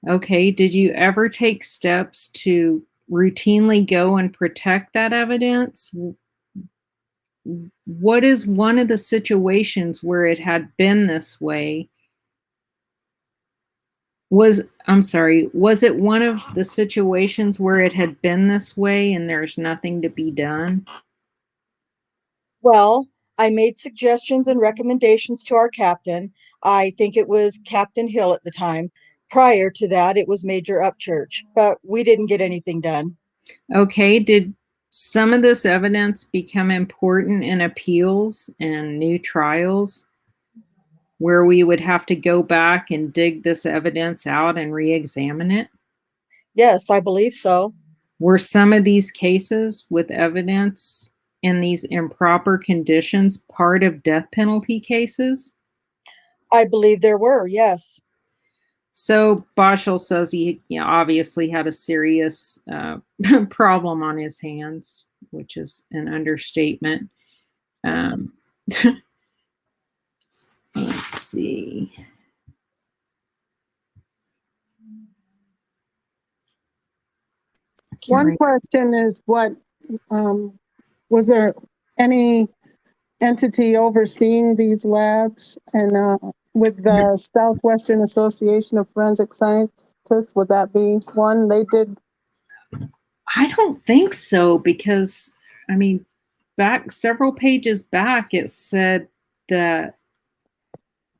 Okay, did you ever take steps to routinely go and protect that evidence? What is one of the situations where it had been this way? Was it one of the situations where it had been this way and there's nothing to be done? Well, I made suggestions and recommendations to our captain. I think it was Captain Hill at the time. Prior to that, it was Major Upchurch, but we didn't get anything done. Okay, did some of this evidence become important in appeals and new trials where we would have to go back and dig this evidence out and re-examine it? Yes, I believe so. Were some of these cases with evidence in these improper conditions part of death penalty cases? I believe there were, yes. So Boschel says he obviously had a serious problem on his hands, which is an understatement. Let's see. One question is was there any entity overseeing these labs and with the Southwestern Association of Forensic Scientists, would that be one they did? I don't think so, because back several pages back, it said that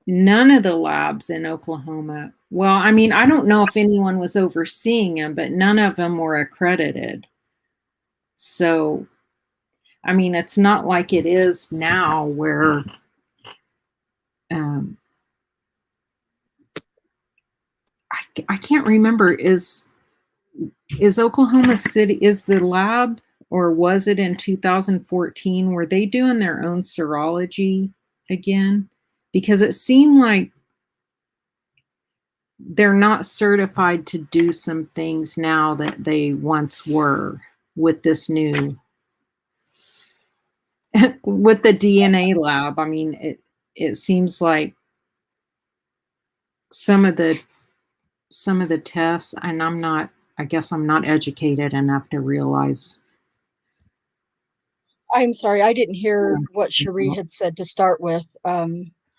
none of the labs in Oklahoma, well, I don't know if anyone was overseeing them, but none of them were accredited. So, it's not like it is now where I can't remember, is Oklahoma City, is the lab, or was it in 2014, were they doing their own serology again? Because it seemed like they're not certified to do some things now that they once were with this new with the DNA lab. It seems like some of the tests, and I guess I'm not educated enough to realize. I'm sorry, I didn't hear what Cherie had said to start with.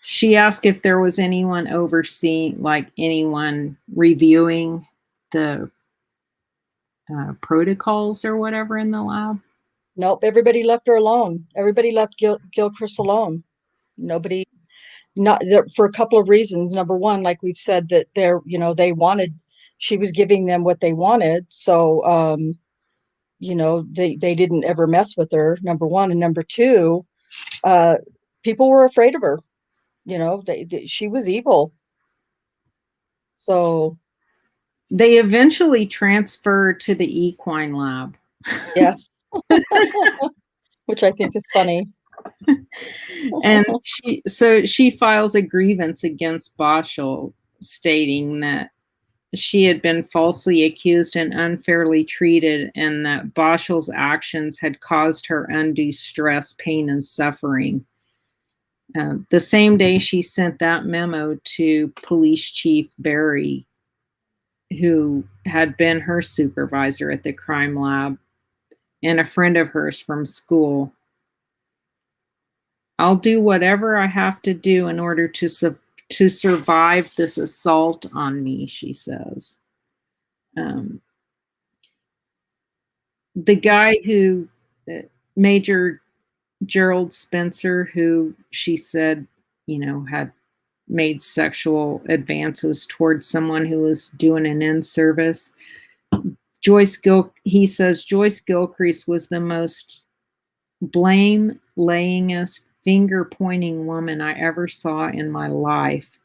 She asked if there was anyone overseeing, like anyone reviewing the protocols or whatever in the lab. Nope, everybody left her alone. Everybody left Gilchrist alone. Nobody, not there, for a couple of reasons. Number one, like we've said, that they wanted, she was giving them what they wanted. So, they didn't ever mess with her, number one. And number two, people were afraid of her. She was evil. So they eventually transferred to the equine lab. Yes. Which I think is funny. And she files a grievance against Boschel, stating that she had been falsely accused and unfairly treated, and that Boschel's actions had caused her undue stress, pain, and suffering. The same day she sent that memo to Police Chief Barry, who had been her supervisor at the crime lab and a friend of hers from school. I'll do whatever I have to do in order to survive this assault on me, she says. The guy who, Major Gerald Spencer, who she said, had made sexual advances towards someone who was doing an in-service. He says Joyce Gilchrist was the most blame-layingest, finger-pointing woman I ever saw in my life.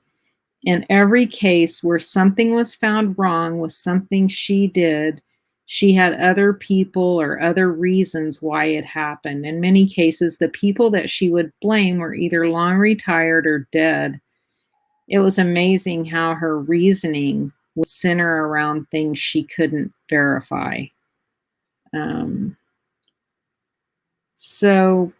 In every case where something was found wrong with something she did, she had other people or other reasons why it happened. In many cases, the people that she would blame were either long retired or dead. It was amazing how her reasoning would center around things she couldn't verify. So,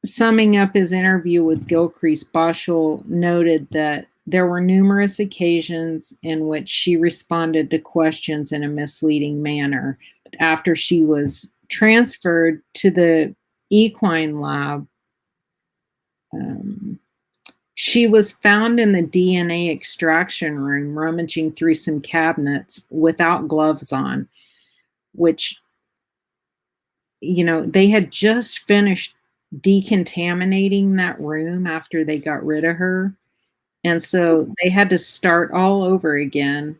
summing up his interview with Gilchrist, Boschel noted that there were numerous occasions in which she responded to questions in a misleading manner. But after she was transferred to the equine lab, she was found in the DNA extraction room rummaging through some cabinets without gloves on, which, they had just finished decontaminating that room after they got rid of her. And so they had to start all over again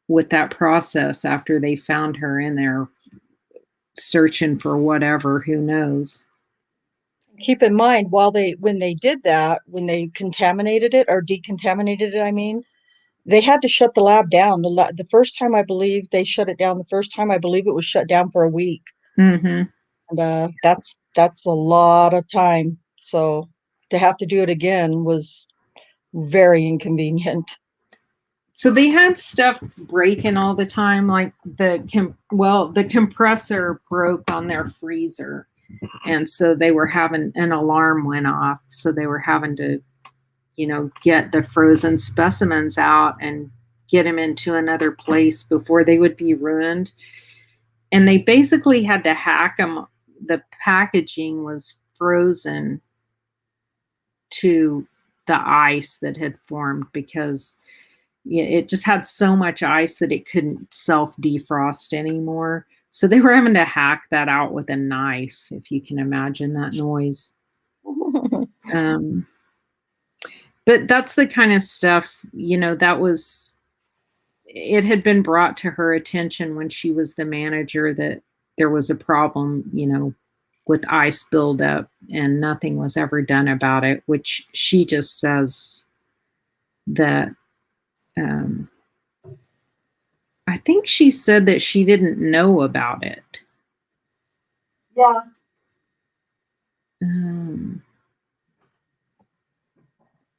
with that process after they found her in there searching for whatever, who knows. Keep in mind, when they did that, when they contaminated it or decontaminated it, I mean, they had to shut the lab down. The first time I believe they shut it down, the first time I believe it was shut down for a week. Mm-hmm. And that's a lot of time. So to have to do it again was very inconvenient. So they had stuff breaking all the time, like the compressor broke on their freezer. And so they were having an alarm went off. So they were having to, get the frozen specimens out and get them into another place before they would be ruined. And they basically had to hack them. The packaging was frozen to the ice that had formed because it just had so much ice that it couldn't self-defrost anymore. So they were having to hack that out with a knife, if you can imagine that noise. But that's the kind of stuff, it had been brought to her attention when she was the manager that there was a problem, with ice buildup, and nothing was ever done about it, which she just says that I think she said that she didn't know about it. Yeah.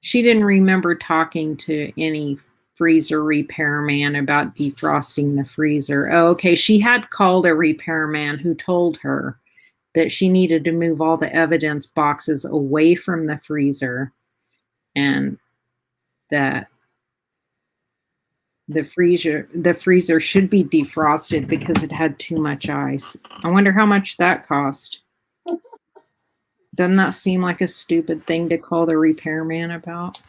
She didn't remember talking to any freezer repairman about defrosting the freezer. Oh, okay. She had called a repairman who told her that she needed to move all the evidence boxes away from the freezer and that the freezer should be defrosted because it had too much ice. I wonder how much that cost. Doesn't that seem like a stupid thing to call the repairman about?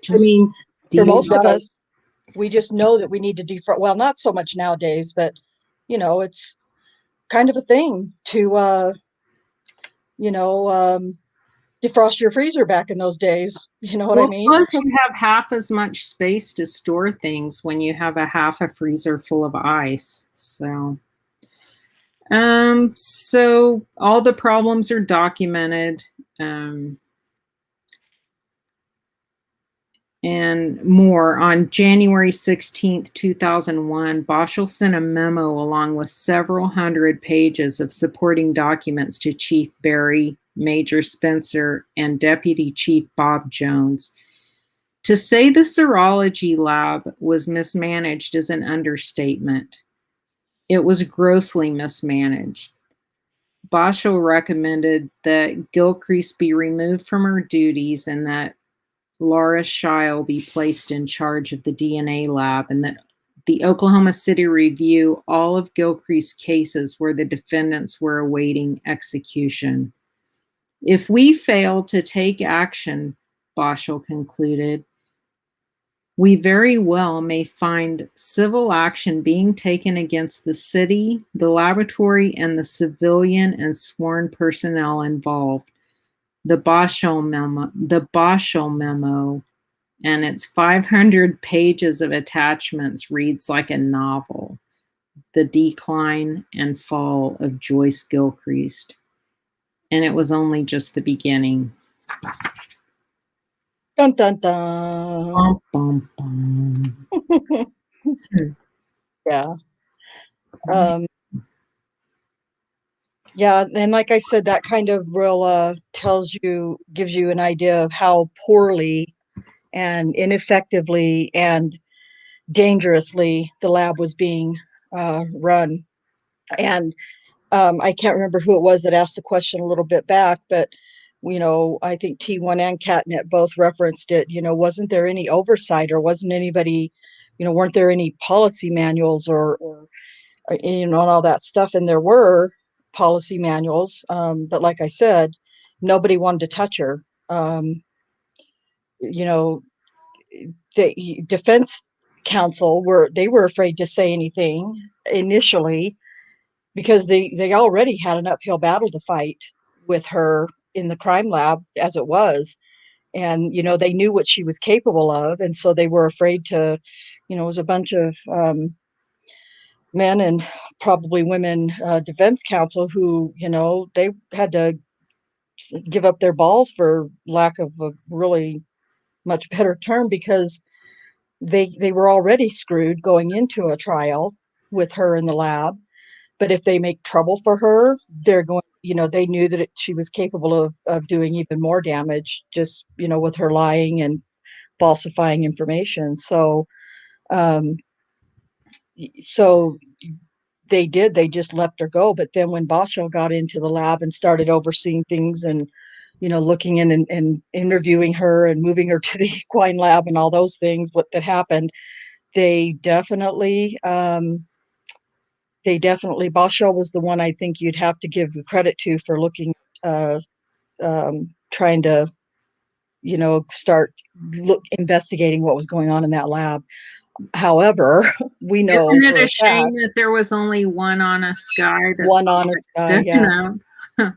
I mean, for most of Right. us, we just know that we need to defrost. Well, not so much nowadays, but it's kind of a thing to defrost your freezer back in those days. You know what I mean? Plus you have half as much space to store things when you have half a freezer full of ice. So all the problems are documented. And more. On January 16th, 2001, Boschel sent a memo along with several hundred pages of supporting documents to Chief Barry, Major Spencer, and Deputy Chief Bob Jones. To say the serology lab was mismanaged is an understatement. It was grossly mismanaged. Boschel recommended that Gilchrist be removed from her duties and that Laura Scheil be placed in charge of the DNA lab, and that the Oklahoma City review all of Gilchrist's cases where the defendants were awaiting execution. If we fail to take action, Boschel concluded, We very well may find civil action being taken against the city, the laboratory, and the civilian and sworn personnel involved. The Boschel memo and its 500 pages of attachments reads like a novel. The Decline and Fall of Joyce Gilchrist. And it was only just the beginning. Dun dun dun. Bum, bum, bum. Yeah. Yeah, and like I said, that kind of real gives you an idea of how poorly and ineffectively and dangerously the lab was being run. And I can't remember who it was that asked the question a little bit back, but I think T1 and Catnet both referenced it. Wasn't there any oversight, or wasn't anybody, weren't there any policy manuals or and all that stuff? And there were policy manuals, but like I said, nobody wanted to touch her. You know, the defense counsel were afraid to say anything initially because they already had an uphill battle to fight with her in the crime lab as it was. And they knew what she was capable of, and so they were afraid to, it was a bunch of men and probably women defense counsel who they had to give up their balls, for lack of a really much better term, because they were already screwed going into a trial with her in the lab. But if they make trouble for her, they're going, they knew that she was capable of doing even more damage, just, with her lying and falsifying information. Um, so they just let her go. But then when Boschel got into the lab and started overseeing things and, looking in and interviewing her and moving her to the equine lab and all those things, what that happened, they definitely, Boschel was the one I think you'd have to give the credit to for looking, trying to, start investigating what was going on in that lab. However, we know Isn't it for a a fact, shame that there was only one honest guy that's one honest guy, sticking yeah, out?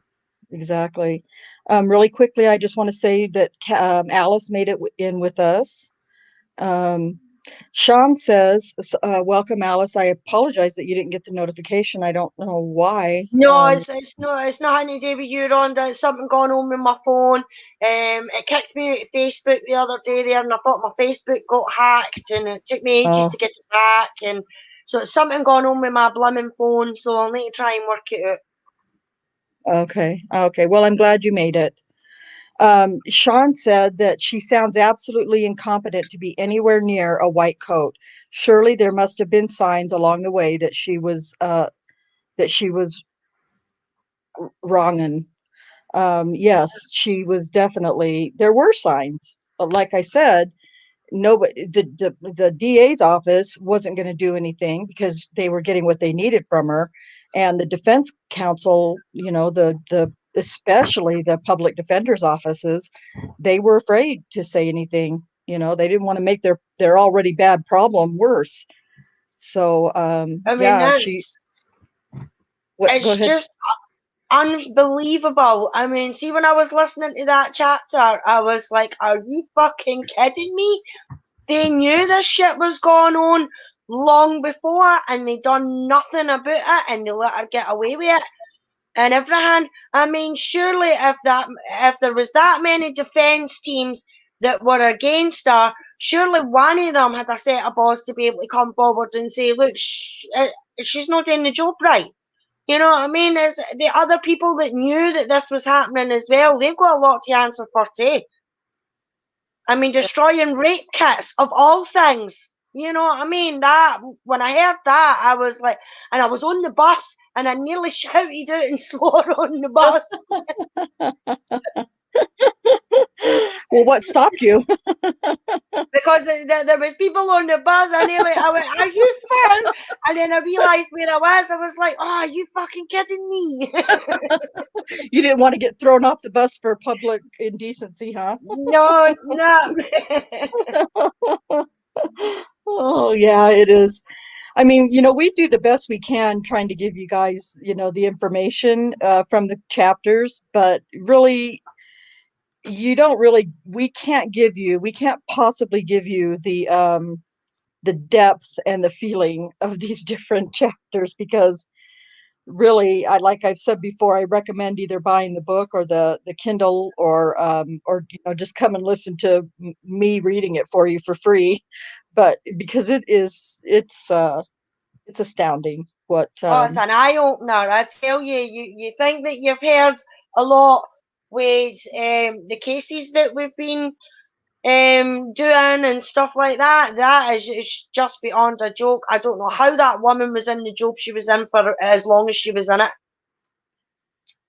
exactly. Really quickly, I just want to say that Alice made it in with us. Sean says, welcome, Alice. I apologize that you didn't get the notification. I don't know why. No, it's nothing to do with you, Rhonda. It's something going on with my phone. It kicked me out of Facebook the other day there, and I thought my Facebook got hacked, and it took me ages to get it back. And so it's something going on with my blooming phone. So I'll need to try and work it out. Okay. Well, I'm glad you made it. Sean said that she sounds absolutely incompetent to be anywhere near a white coat. Surely there must have been signs along the way that she was wrong. And yes, she was definitely. There were signs. But like I said, nobody, the DA's office wasn't going to do anything because they were getting what they needed from her, and the defense counsel, the especially the public defender's offices, they were afraid to say anything. They didn't want to make their already bad problem worse. So I mean, yeah, go it's ahead. just unbelievable. I mean, see, when I was listening to that chapter, I was like, are you fucking kidding me? They knew this shit was going on long before, and they done nothing about it, and they let her get away with it. And everything. I mean, surely if there was that many defence teams that were against her, surely one of them had a set of balls to be able to come forward and say, look, she's not doing the job right. You know what I mean? It's the other people that knew that this was happening as well. They've got a lot to answer for too. I mean, destroying rape kits of all things. You know what I mean? That when I heard that, I was like, and I was on the bus, and I nearly shouted out and swore on the bus. Well, what stopped you? Because there was people on the bus, and I went, "Are you fine?" And then I realised where I was. I was like, "Oh, are you fucking kidding me?" You didn't want to get thrown off the bus for public indecency, huh? No. Yeah, it is. I mean, we do the best we can trying to give you guys, the information from the chapters, but really, you don't really, we can't possibly give you the depth and the feeling of these different chapters because really, like I've said before, I recommend either buying the book or the Kindle or just come and listen to me reading it for you for free. But because it's astounding what Oh, it's an eye opener. I tell you, you think that you've heard a lot with the cases that we've been doing and stuff like that. That is just beyond a joke. I don't know how that woman was in the job she was in for as long as she was in it.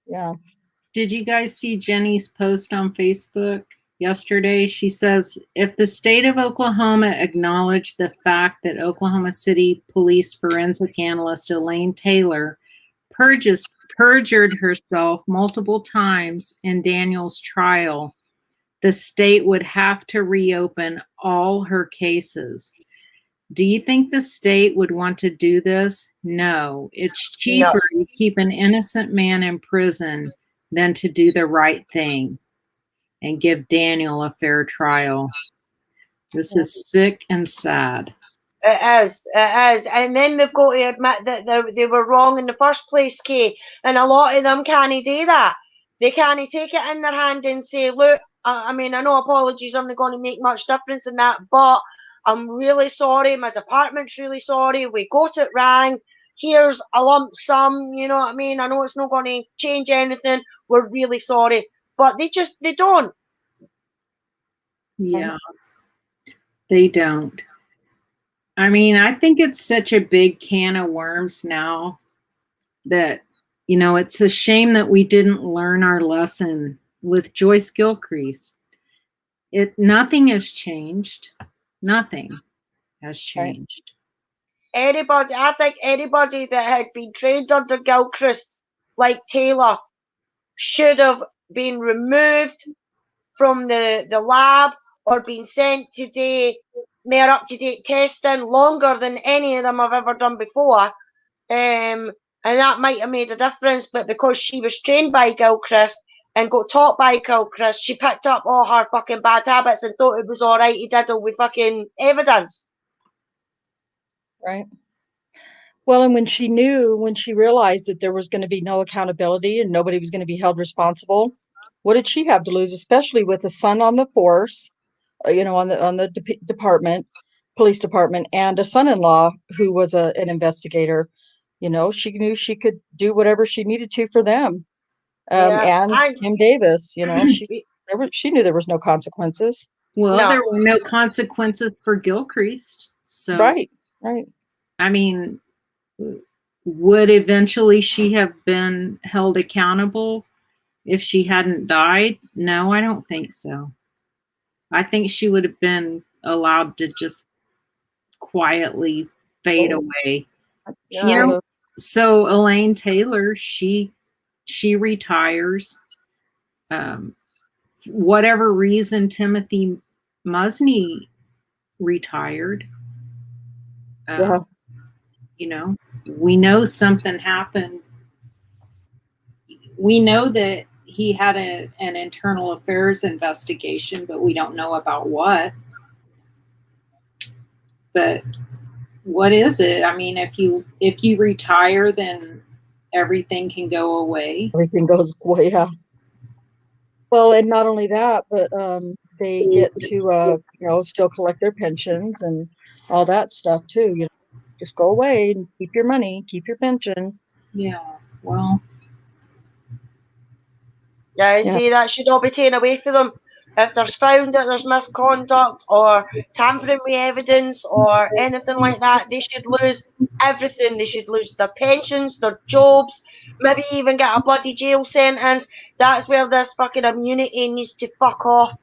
yeah. Did you guys see Jenny's post on Facebook yesterday? She says, if the state of Oklahoma acknowledged the fact that Oklahoma City Police forensic analyst Elaine Taylor perjured herself multiple times in Daniel's trial, the state would have to reopen all her cases. Do you think the state would want to do this? No. It's cheaper to keep an innocent man in prison than to do the right thing and give Daniel a fair trial. This is sick and sad. It is. It is. And then they've got to admit that they were wrong in the first place, Kay. And a lot of them can't do that. They can't take it in their hand and say, look, I mean, I know apologies aren't going to make much difference in that, but I'm really sorry. My department's really sorry. We got it wrong. Here's a lump sum. You know what I mean? I know it's not going to change anything. We're really sorry. But they don't. Yeah, they don't. I mean, I think it's such a big can of worms now that, it's a shame that we didn't learn our lesson with Joyce Gilchrist. Nothing has changed. Nothing has changed. I think anybody that had been trained under Gilchrist, like Taylor, should have been removed from the lab or been sent to do more up-to-date testing longer than any of them have ever done before. And that might have made a difference, but because she was trained by Gilchrist and got taught by Gilchrist, she picked up all her fucking bad habits and thought it was all right to diddle with fucking evidence. Right. Well, and when she realized that there was going to be no accountability and nobody was going to be held responsible, what did she have to lose? Especially with a son on the force, on the police department, and a son-in-law who was an investigator. She knew she could do whatever she needed to for them. Yes, And and Kim Davis, she knew there was no consequences. Well, no. there were no consequences for Gilchrist. So, Right. I mean, would eventually she have been held accountable if she hadn't died? No, I don't think so. I think she would have been allowed to just quietly fade away. Yeah. So Elaine Taylor, she retires. Whatever reason Timothy Musney retired. We know something happened. We know that he had an internal affairs investigation, but we don't know about what. But what is it? I mean, if you retire, then everything can go away. Everything goes away. Yeah. Well, and not only that, but they get to still collect their pensions and all that stuff too. Just go away and keep your money, keep your pension. Yeah. Well. Yeah, see, that should all be taken away from them. If there's found that there's misconduct or tampering with evidence or anything like that, they should lose everything. They should lose their pensions, their jobs, maybe even get a bloody jail sentence. That's where this fucking immunity needs to fuck off.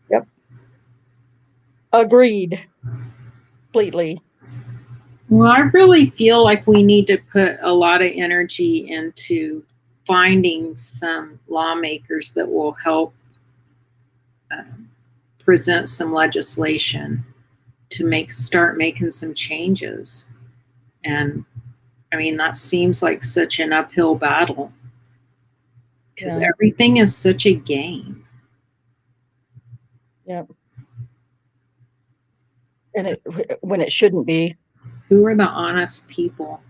Yep. Agreed. Completely. Well, I really feel like we need to put a lot of energy into finding some lawmakers that will help present some legislation to start making some changes. And I mean, that seems like such an uphill battle because everything is such a game. Yep. And when it shouldn't be. Who are the honest people?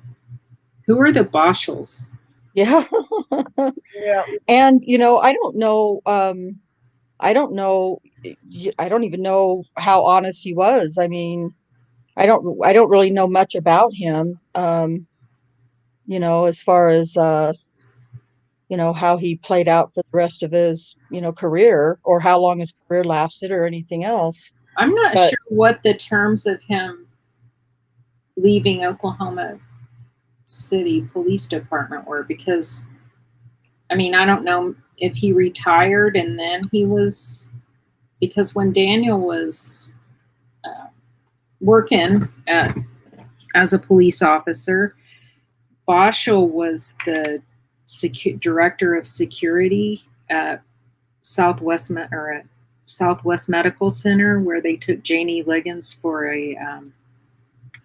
Who are the Boschels? Yeah. Yeah. And, I don't know. I don't know. I don't even know how honest he was. I mean, I don't really know much about him. As far as, how he played out for the rest of his, career, or how long his career lasted or anything else. I'm not sure what the terms of him leaving Oklahoma City Police Department were, because I mean, I don't know if he retired and then he was, because when Daniel was working as a police officer, Boschel was the director of security at Southwest Medical Center, where they took Janie Liggins for a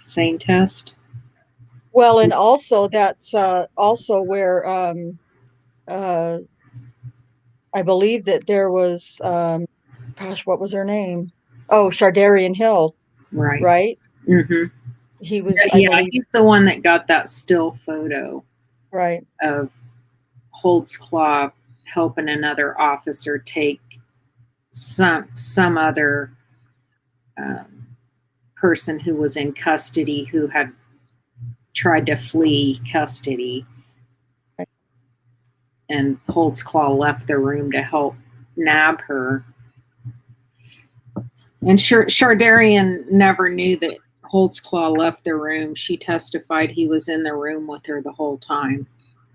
SANE test. Well, and also that's also where I believe that there was, gosh, what was her name? Oh, Shardarian Hill, Right. right? Mm-hmm. He was, I Yeah, believe, he's the one that got that still photo right. of Holtzclaw helping another officer take some other person who was in custody who had tried to flee custody. Right. And Holtzclaw left the room to help nab her. And Shardarian never knew that Holtzclaw left the room. She testified he was in the room with her the whole time.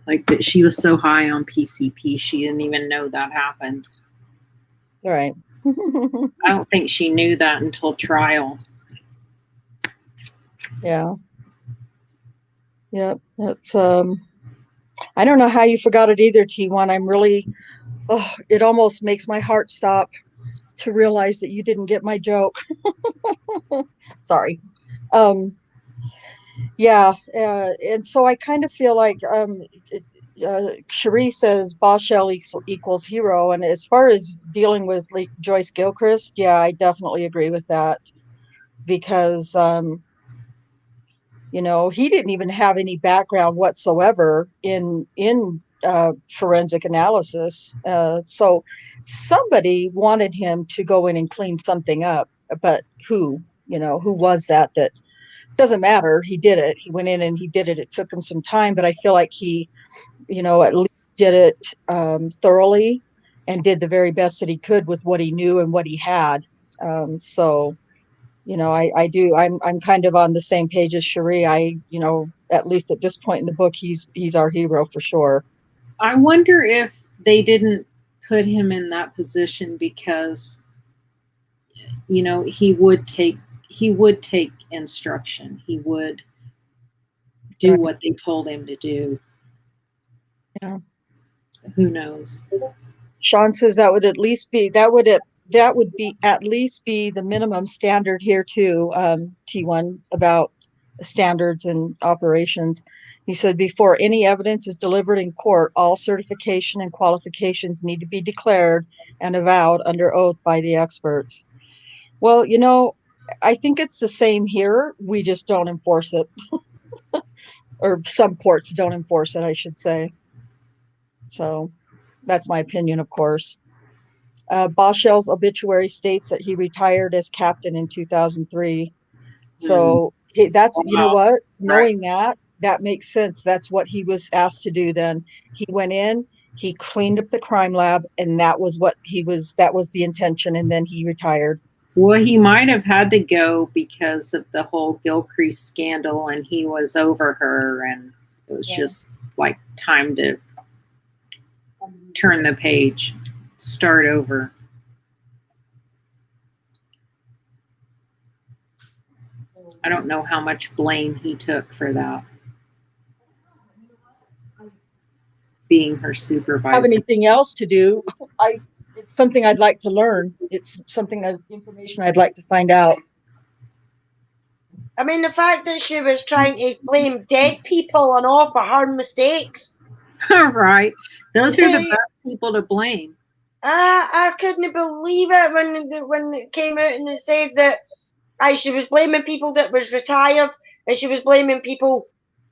Like, that she was so high on PCP, she didn't even know that happened. Right. I don't think she knew that until trial. Yeah. Yep. It's I don't know how you forgot it either, T1. I'm really, it almost makes my heart stop to realize that you didn't get my joke. Sorry. Yeah, and so I kind of feel like Cherie says Boschel equals hero, and as far as dealing with like Joyce Gilchrist, yeah, I definitely agree with that, because he didn't even have any background whatsoever in forensic analysis, so somebody wanted him to go in and clean something up, but who was that? Doesn't matter. He did it. He went in and he did it. It took him some time, but I feel like he, at least did it thoroughly, and did the very best that he could with what he knew and what he had. So, I do. I'm kind of on the same page as Cherie. At least at this point in the book, he's our hero for sure. I wonder if they didn't put him in that position because, he would take instruction. He would do what they told him to do. Yeah. Who knows? Sean says that would at least be at least be the minimum standard here too, T1, about standards and operations. He said, before any evidence is delivered in court, all certification and qualifications need to be declared and avowed under oath by the experts. Well, I think it's the same here. We just don't enforce it. Or some courts don't enforce it, I should say. So that's my opinion, of course. Boschel's obituary states that he retired as captain in 2003. So that's, what, knowing that makes sense. That's what he was asked to do then. He went in, he cleaned up the crime lab, and that was the intention. And then he retired. Well, he might have had to go because of the whole Gilchrist scandal, and he was over her, and it was just like time to turn the page, start over. I don't know how much blame he took for that, being her supervisor. Have anything else to do? It's something I'd like to learn. It's information I'd like to find out. I mean, the fact that she was trying to blame dead people and all for her mistakes. Right. Those are the best people to blame. I couldn't believe it when it came out and it said that she was blaming people that was retired and she was blaming people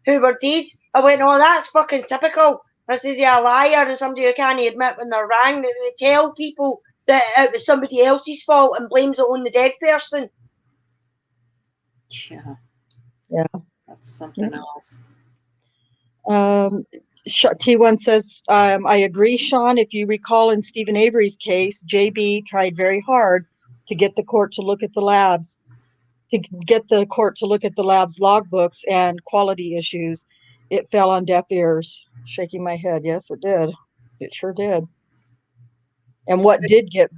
who were dead. I went, oh, that's fucking typical. I says, yeah, a liar and somebody who can't admit when they're wrong. They tell people that it was somebody else's fault and blames it on the dead person. Yeah. Yeah. That's something else. T1 says, I agree, Sean. If you recall in Stephen Avery's case, JB tried very hard to get the court to look at the labs, logbooks and quality issues. It fell on deaf ears. Shaking my head. Yes, it did. It sure did. And what did get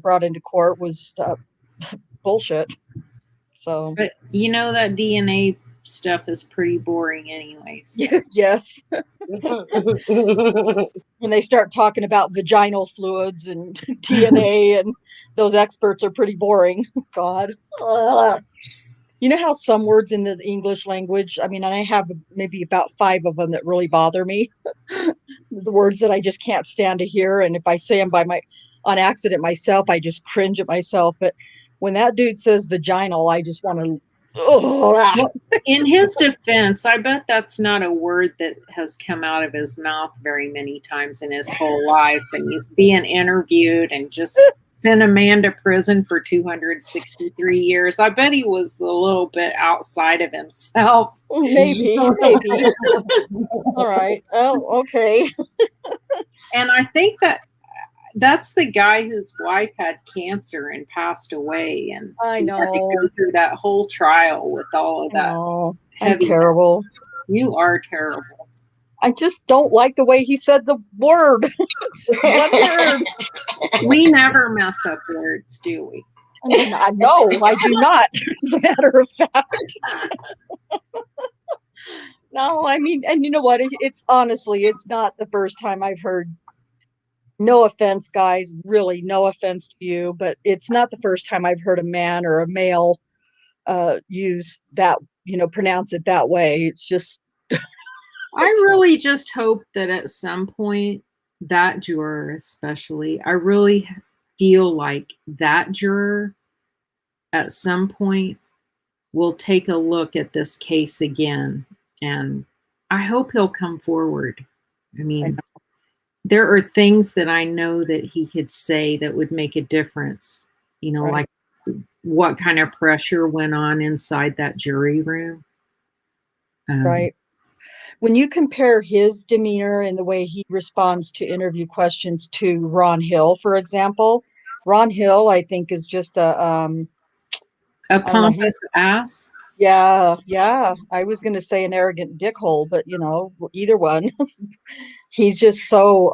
brought into court was bullshit. So, but you know that DNA stuff is pretty boring, anyways. Yes. When they start talking about vaginal fluids and DNA, and those experts are pretty boring. God. You know how some words in the English language, I mean, and I have maybe about 5 of them that really bother me. The words that I just can't stand to hear. And if I say them on accident myself, I just cringe at myself. But when that dude says vaginal, I just want to, well, in his defense, I bet that's not a word that has come out of his mouth very many times in his whole life. And he's being interviewed and just sent a man to prison for 263 years. I bet he was a little bit outside of himself. Maybe. All right. Oh, okay. And I think that's the guy whose wife had cancer and passed away, and I know. had to go through that whole trial with all of that. Oh, I'm terrible. You are terrible. I just don't like the way he said the word. One word. We never mess up words, do we? I know, I do not, as a matter of fact. No, I mean, and you know what? It's honestly, it's not the first time I've heard. No offense, guys, really, no offense to you, but it's not the first time I've heard a man or a male use that, pronounce it that way. It's just. I really just hope that at some point, that juror especially, I really feel like that juror at some point will take a look at this case again, and I hope he'll come forward. I mean, there are things that I know that he could say that would make a difference, Right. Like what kind of pressure went on inside that jury room. Right. When you compare his demeanor and the way he responds to interview questions to Ron Hill, for example, Ron Hill, I think, is just a pompous ass. Yeah. I was going to say an arrogant dickhole, but either one. He's just so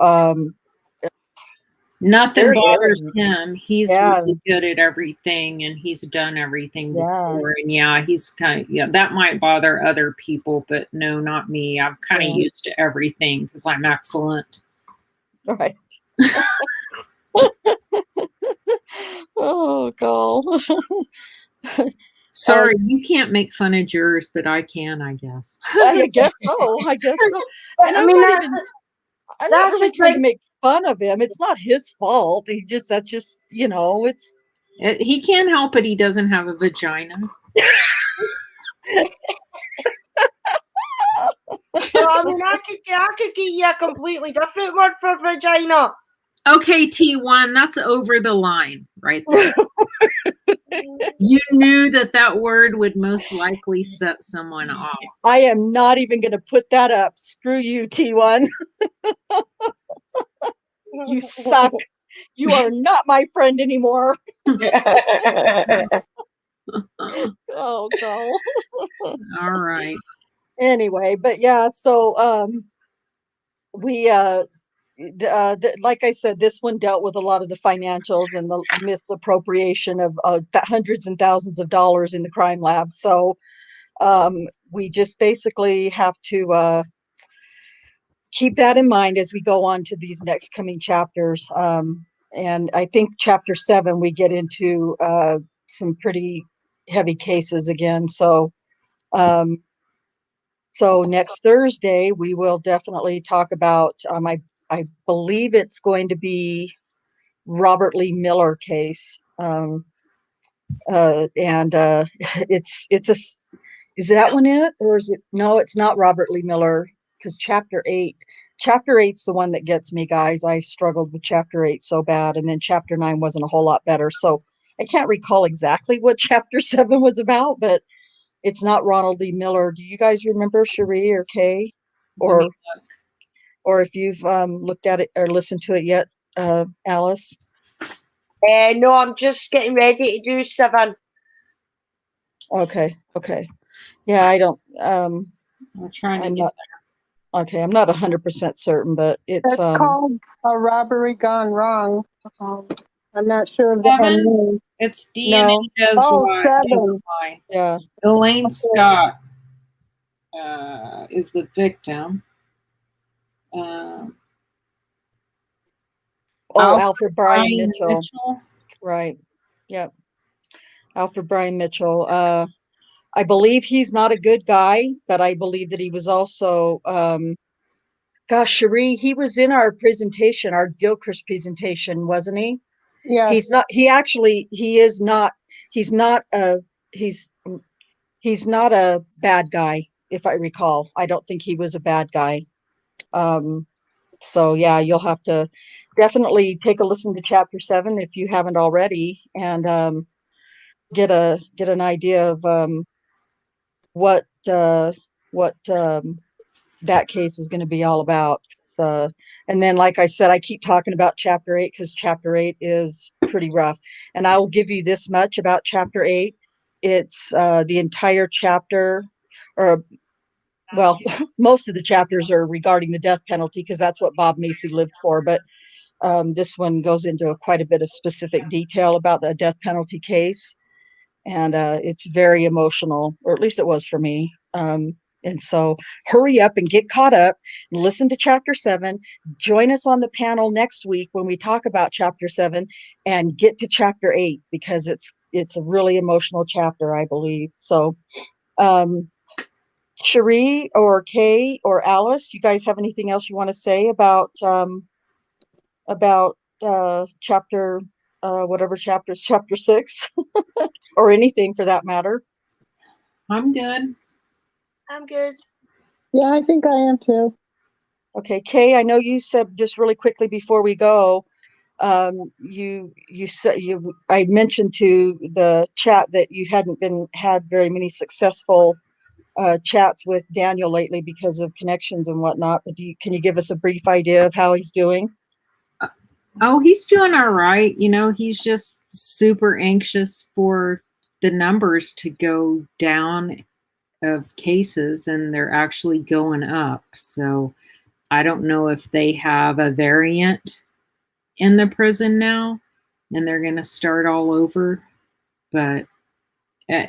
nothing bothers arrogant. him. He's really good at everything, and he's done everything before. And he's that might bother other people, but no, not me. I'm kind of used to everything because I'm excellent. Right. Oh, God. Sorry, you can't make fun of jurors, but I can, I guess. I guess so. And I mean, I'm not really trying to make fun of him. It's not his fault. That's just, he can't help it. He doesn't have a vagina. Well, I mean, I could give you a completely different word for vagina. Okay, T1, that's over the line right there. You knew that word would most likely set someone off. I am not even going to put that up. Screw you, T1. You suck. You are not my friend anymore. Oh, no. All right. Anyway, but yeah, so we like I said, this one dealt with a lot of the financials and the misappropriation of hundreds and thousands of dollars in the crime lab. So we just basically have to keep that in mind as we go on to these next coming chapters. And I think chapter 7, we get into some pretty heavy cases again. So, so next Thursday we will definitely talk about. I believe it's going to be Robert Lee Miller case. And it's a is that one it, or is it? No, it's not Robert Lee Miller, because chapter eight's the one that gets me, guys. I struggled with chapter 8 so bad, and then chapter 9 wasn't a whole lot better. So I can't recall exactly what chapter 7 was about, but it's not Ronald Lee Miller. Do you guys remember, Cherie or Kay, Let me or look. or if you've looked at it or listened to it yet, Alice? No, I'm just getting ready to do 7. Okay, yeah, I don't. I'm trying to I'm get not. Okay, I'm not 100% certain, but it's It's called A Robbery Gone Wrong. I'm not sure of the 7. name. It's DNA no, Oh, doesn't 7. lie. yeah. Elaine Okay. Scott is the victim. Um, Oh, Alfred Alfred Brian Bryan Mitchell. Mitchell. Right. Yep. Alfred Brian Mitchell. I believe he's not a good guy, but I believe that he was also, gosh, Cherie, he was in our presentation, our Gilchrist presentation, wasn't he? Yes. He's not, he is not, he's not a, he's, he's not a bad guy, if I recall. I don't think he was a bad guy. So yeah, you'll have to definitely take a listen to chapter 7 if you haven't already, and get an idea of what what that case is going to be all about. And then, like I said, I keep talking about chapter 8 because chapter 8 is pretty rough. And I will give you this much about chapter 8. It's the entire chapter, or well, most of the chapters are regarding the death penalty because that's what Bob Macy lived for. But this one goes into quite a bit of specific detail about the death penalty case. And it's very emotional, or at least it was for me. And so hurry up and get caught up, listen to chapter 7, join us on the panel next week when we talk about chapter 7, and get to chapter 8 because it's a really emotional chapter, I believe. So Cherie or Kay or Alice, you guys have anything else you want to say about chapter whatever chapters, chapter 6 or anything for that matter? I'm good. I'm good. Yeah, I think I am too. Okay, Kay, I know you said just really quickly before we go, you said I mentioned to the chat that you hadn't had very many successful chats with Daniel lately because of connections and whatnot. But can you give us a brief idea of how he's doing? Oh, he's doing all right. He's just super anxious for the numbers to go down of cases, and they're actually going up. So I don't know if they have a variant in the prison now and they're going to start all over. But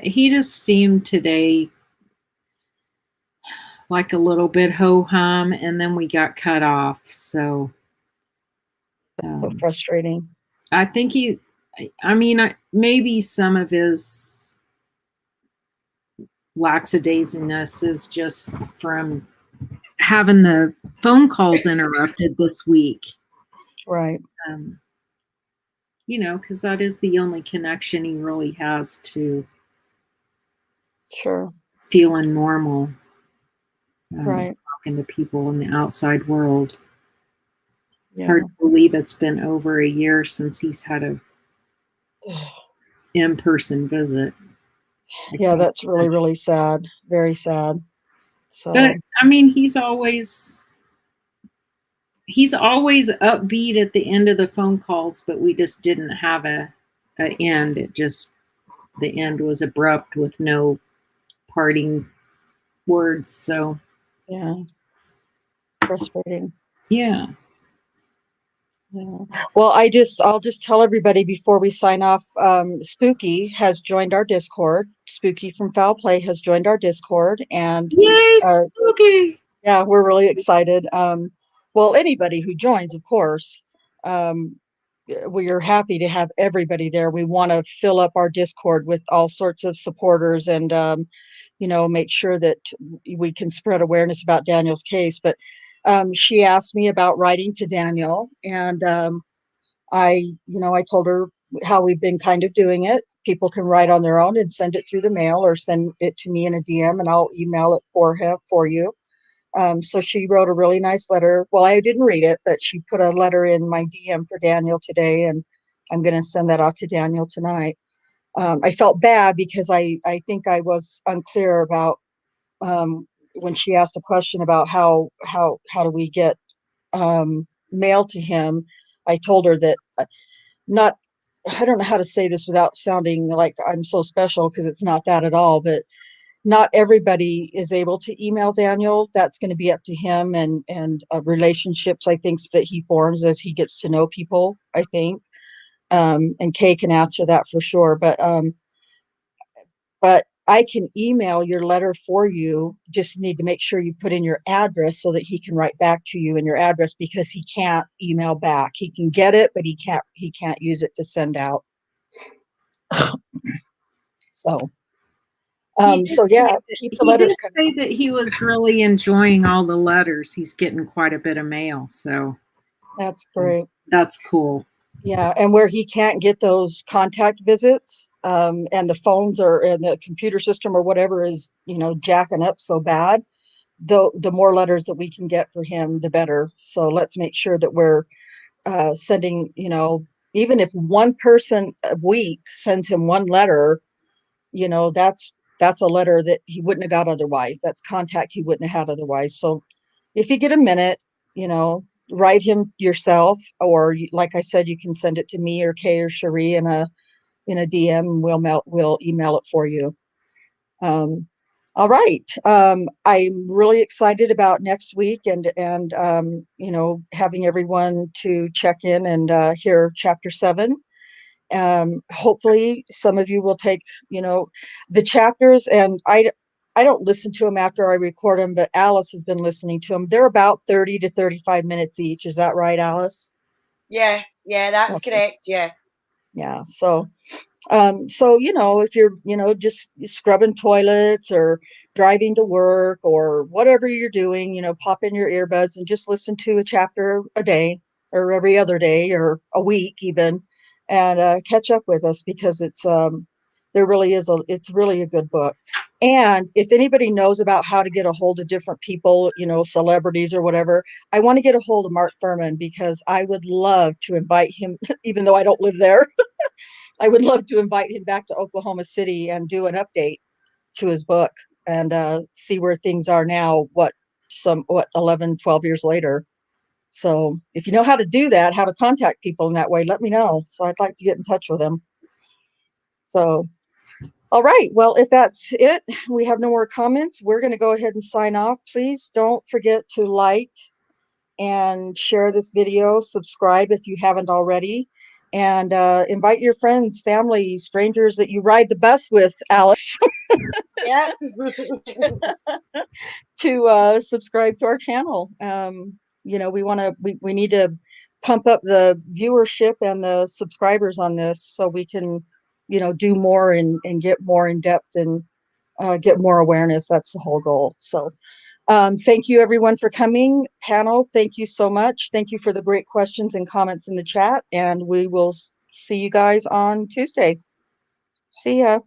he just seemed today like a little bit ho-hum, and then we got cut off. So So frustrating. I think maybe some of his lackadaisiness is just from having the phone calls interrupted this week. Right. Because that is the only connection he really has to Sure. feeling normal. Right. Talking to people in the outside world. It's Yeah. hard to believe it's been over a year since he's had a in-person visit. Yeah, that's really, really sad. Very sad. So, but he's always upbeat at the end of the phone calls, but we just didn't have a end. The end was abrupt with no parting words. So yeah, frustrating. Yeah. Yeah. Well, I'll just tell everybody before we sign off, Spooky has joined our Discord. Spooky from Foul Play has joined our Discord, and Yay, Spooky! yeah, we're really excited. Well, anybody who joins, of course. we are happy to have everybody there. We want to fill up our Discord with all sorts of supporters and, make sure that we can spread awareness about Daniel's case. But she asked me about writing to Daniel, and I told her how we've been kind of doing it. People can write on their own and send it through the mail, or send it to me in a DM, and I'll email it for you. So she wrote a really nice letter. Well, I didn't read it, but she put a letter in my DM for Daniel today, and I'm going to send that out to Daniel tonight. I felt bad because I think I was unclear about when she asked a question about how do we get mail to him. I told her that not I don't know how to say this without sounding like I'm so special, because it's not that at all, but not everybody is able to email Daniel. That's going to be up to him and relationships, I think, that he forms as he gets to know people, I think. And Kay can answer that for sure. But I can email your letter for you. Just need to make sure you put in your address so that he can write back to you in your address, because he can't email back. He can get it, but he can't use it to send out. So He did so say yeah, that, keep the letters coming. he was really enjoying all the letters. He's getting quite a bit of mail, so That's great. that's cool. Yeah, and where he can't get those contact visits, and the phones and the computer system or whatever is, jacking up so bad, the more letters that we can get for him, the better. So let's make sure that we're sending, even if one person a week sends him one letter, that's a letter that he wouldn't have got otherwise. That's contact he wouldn't have had otherwise. So if you get a minute, you know, write him yourself, or like I said, you can send it to me or Kay or Cherie in a DM, and we'll email it for you. All right. I'm really excited about next week, and having everyone to check in and hear chapter 7. Hopefully some of you will take, the chapters, and I don't listen to them after I record them, but Alice has been listening to them. They're about 30 to 35 minutes each. Is that right, Alice? Yeah, that's Okay. correct. Yeah. Yeah. So, if you're, just scrubbing toilets or driving to work or whatever you're doing, pop in your earbuds and just listen to a chapter a day or every other day or a week even, and catch up with us, because it's really a good book. And if anybody knows about how to get a hold of different people, celebrities or whatever, I want to get a hold of Mark Furman, because I would love to invite him, even though I don't live there. I would love to invite him back to Oklahoma City and do an update to his book, and see where things are now, 11, 12 years later. So if you know how to do that, how to contact people in that way, let me know. So I'd like to get in touch with him. So, all right. Well, if that's it, we have no more comments. We're going to go ahead and sign off. Please don't forget to like and share this video, subscribe if you haven't already, and invite your friends, family, strangers that you ride the bus with, Alice, Yeah. to subscribe to our channel. We need to pump up the viewership and the subscribers on this, so we can, do more and get more in depth and get more awareness. That's the whole goal. So thank you everyone for coming. Panel, thank you so much. Thank you for the great questions and comments in the chat, and we will see you guys on Tuesday. See ya.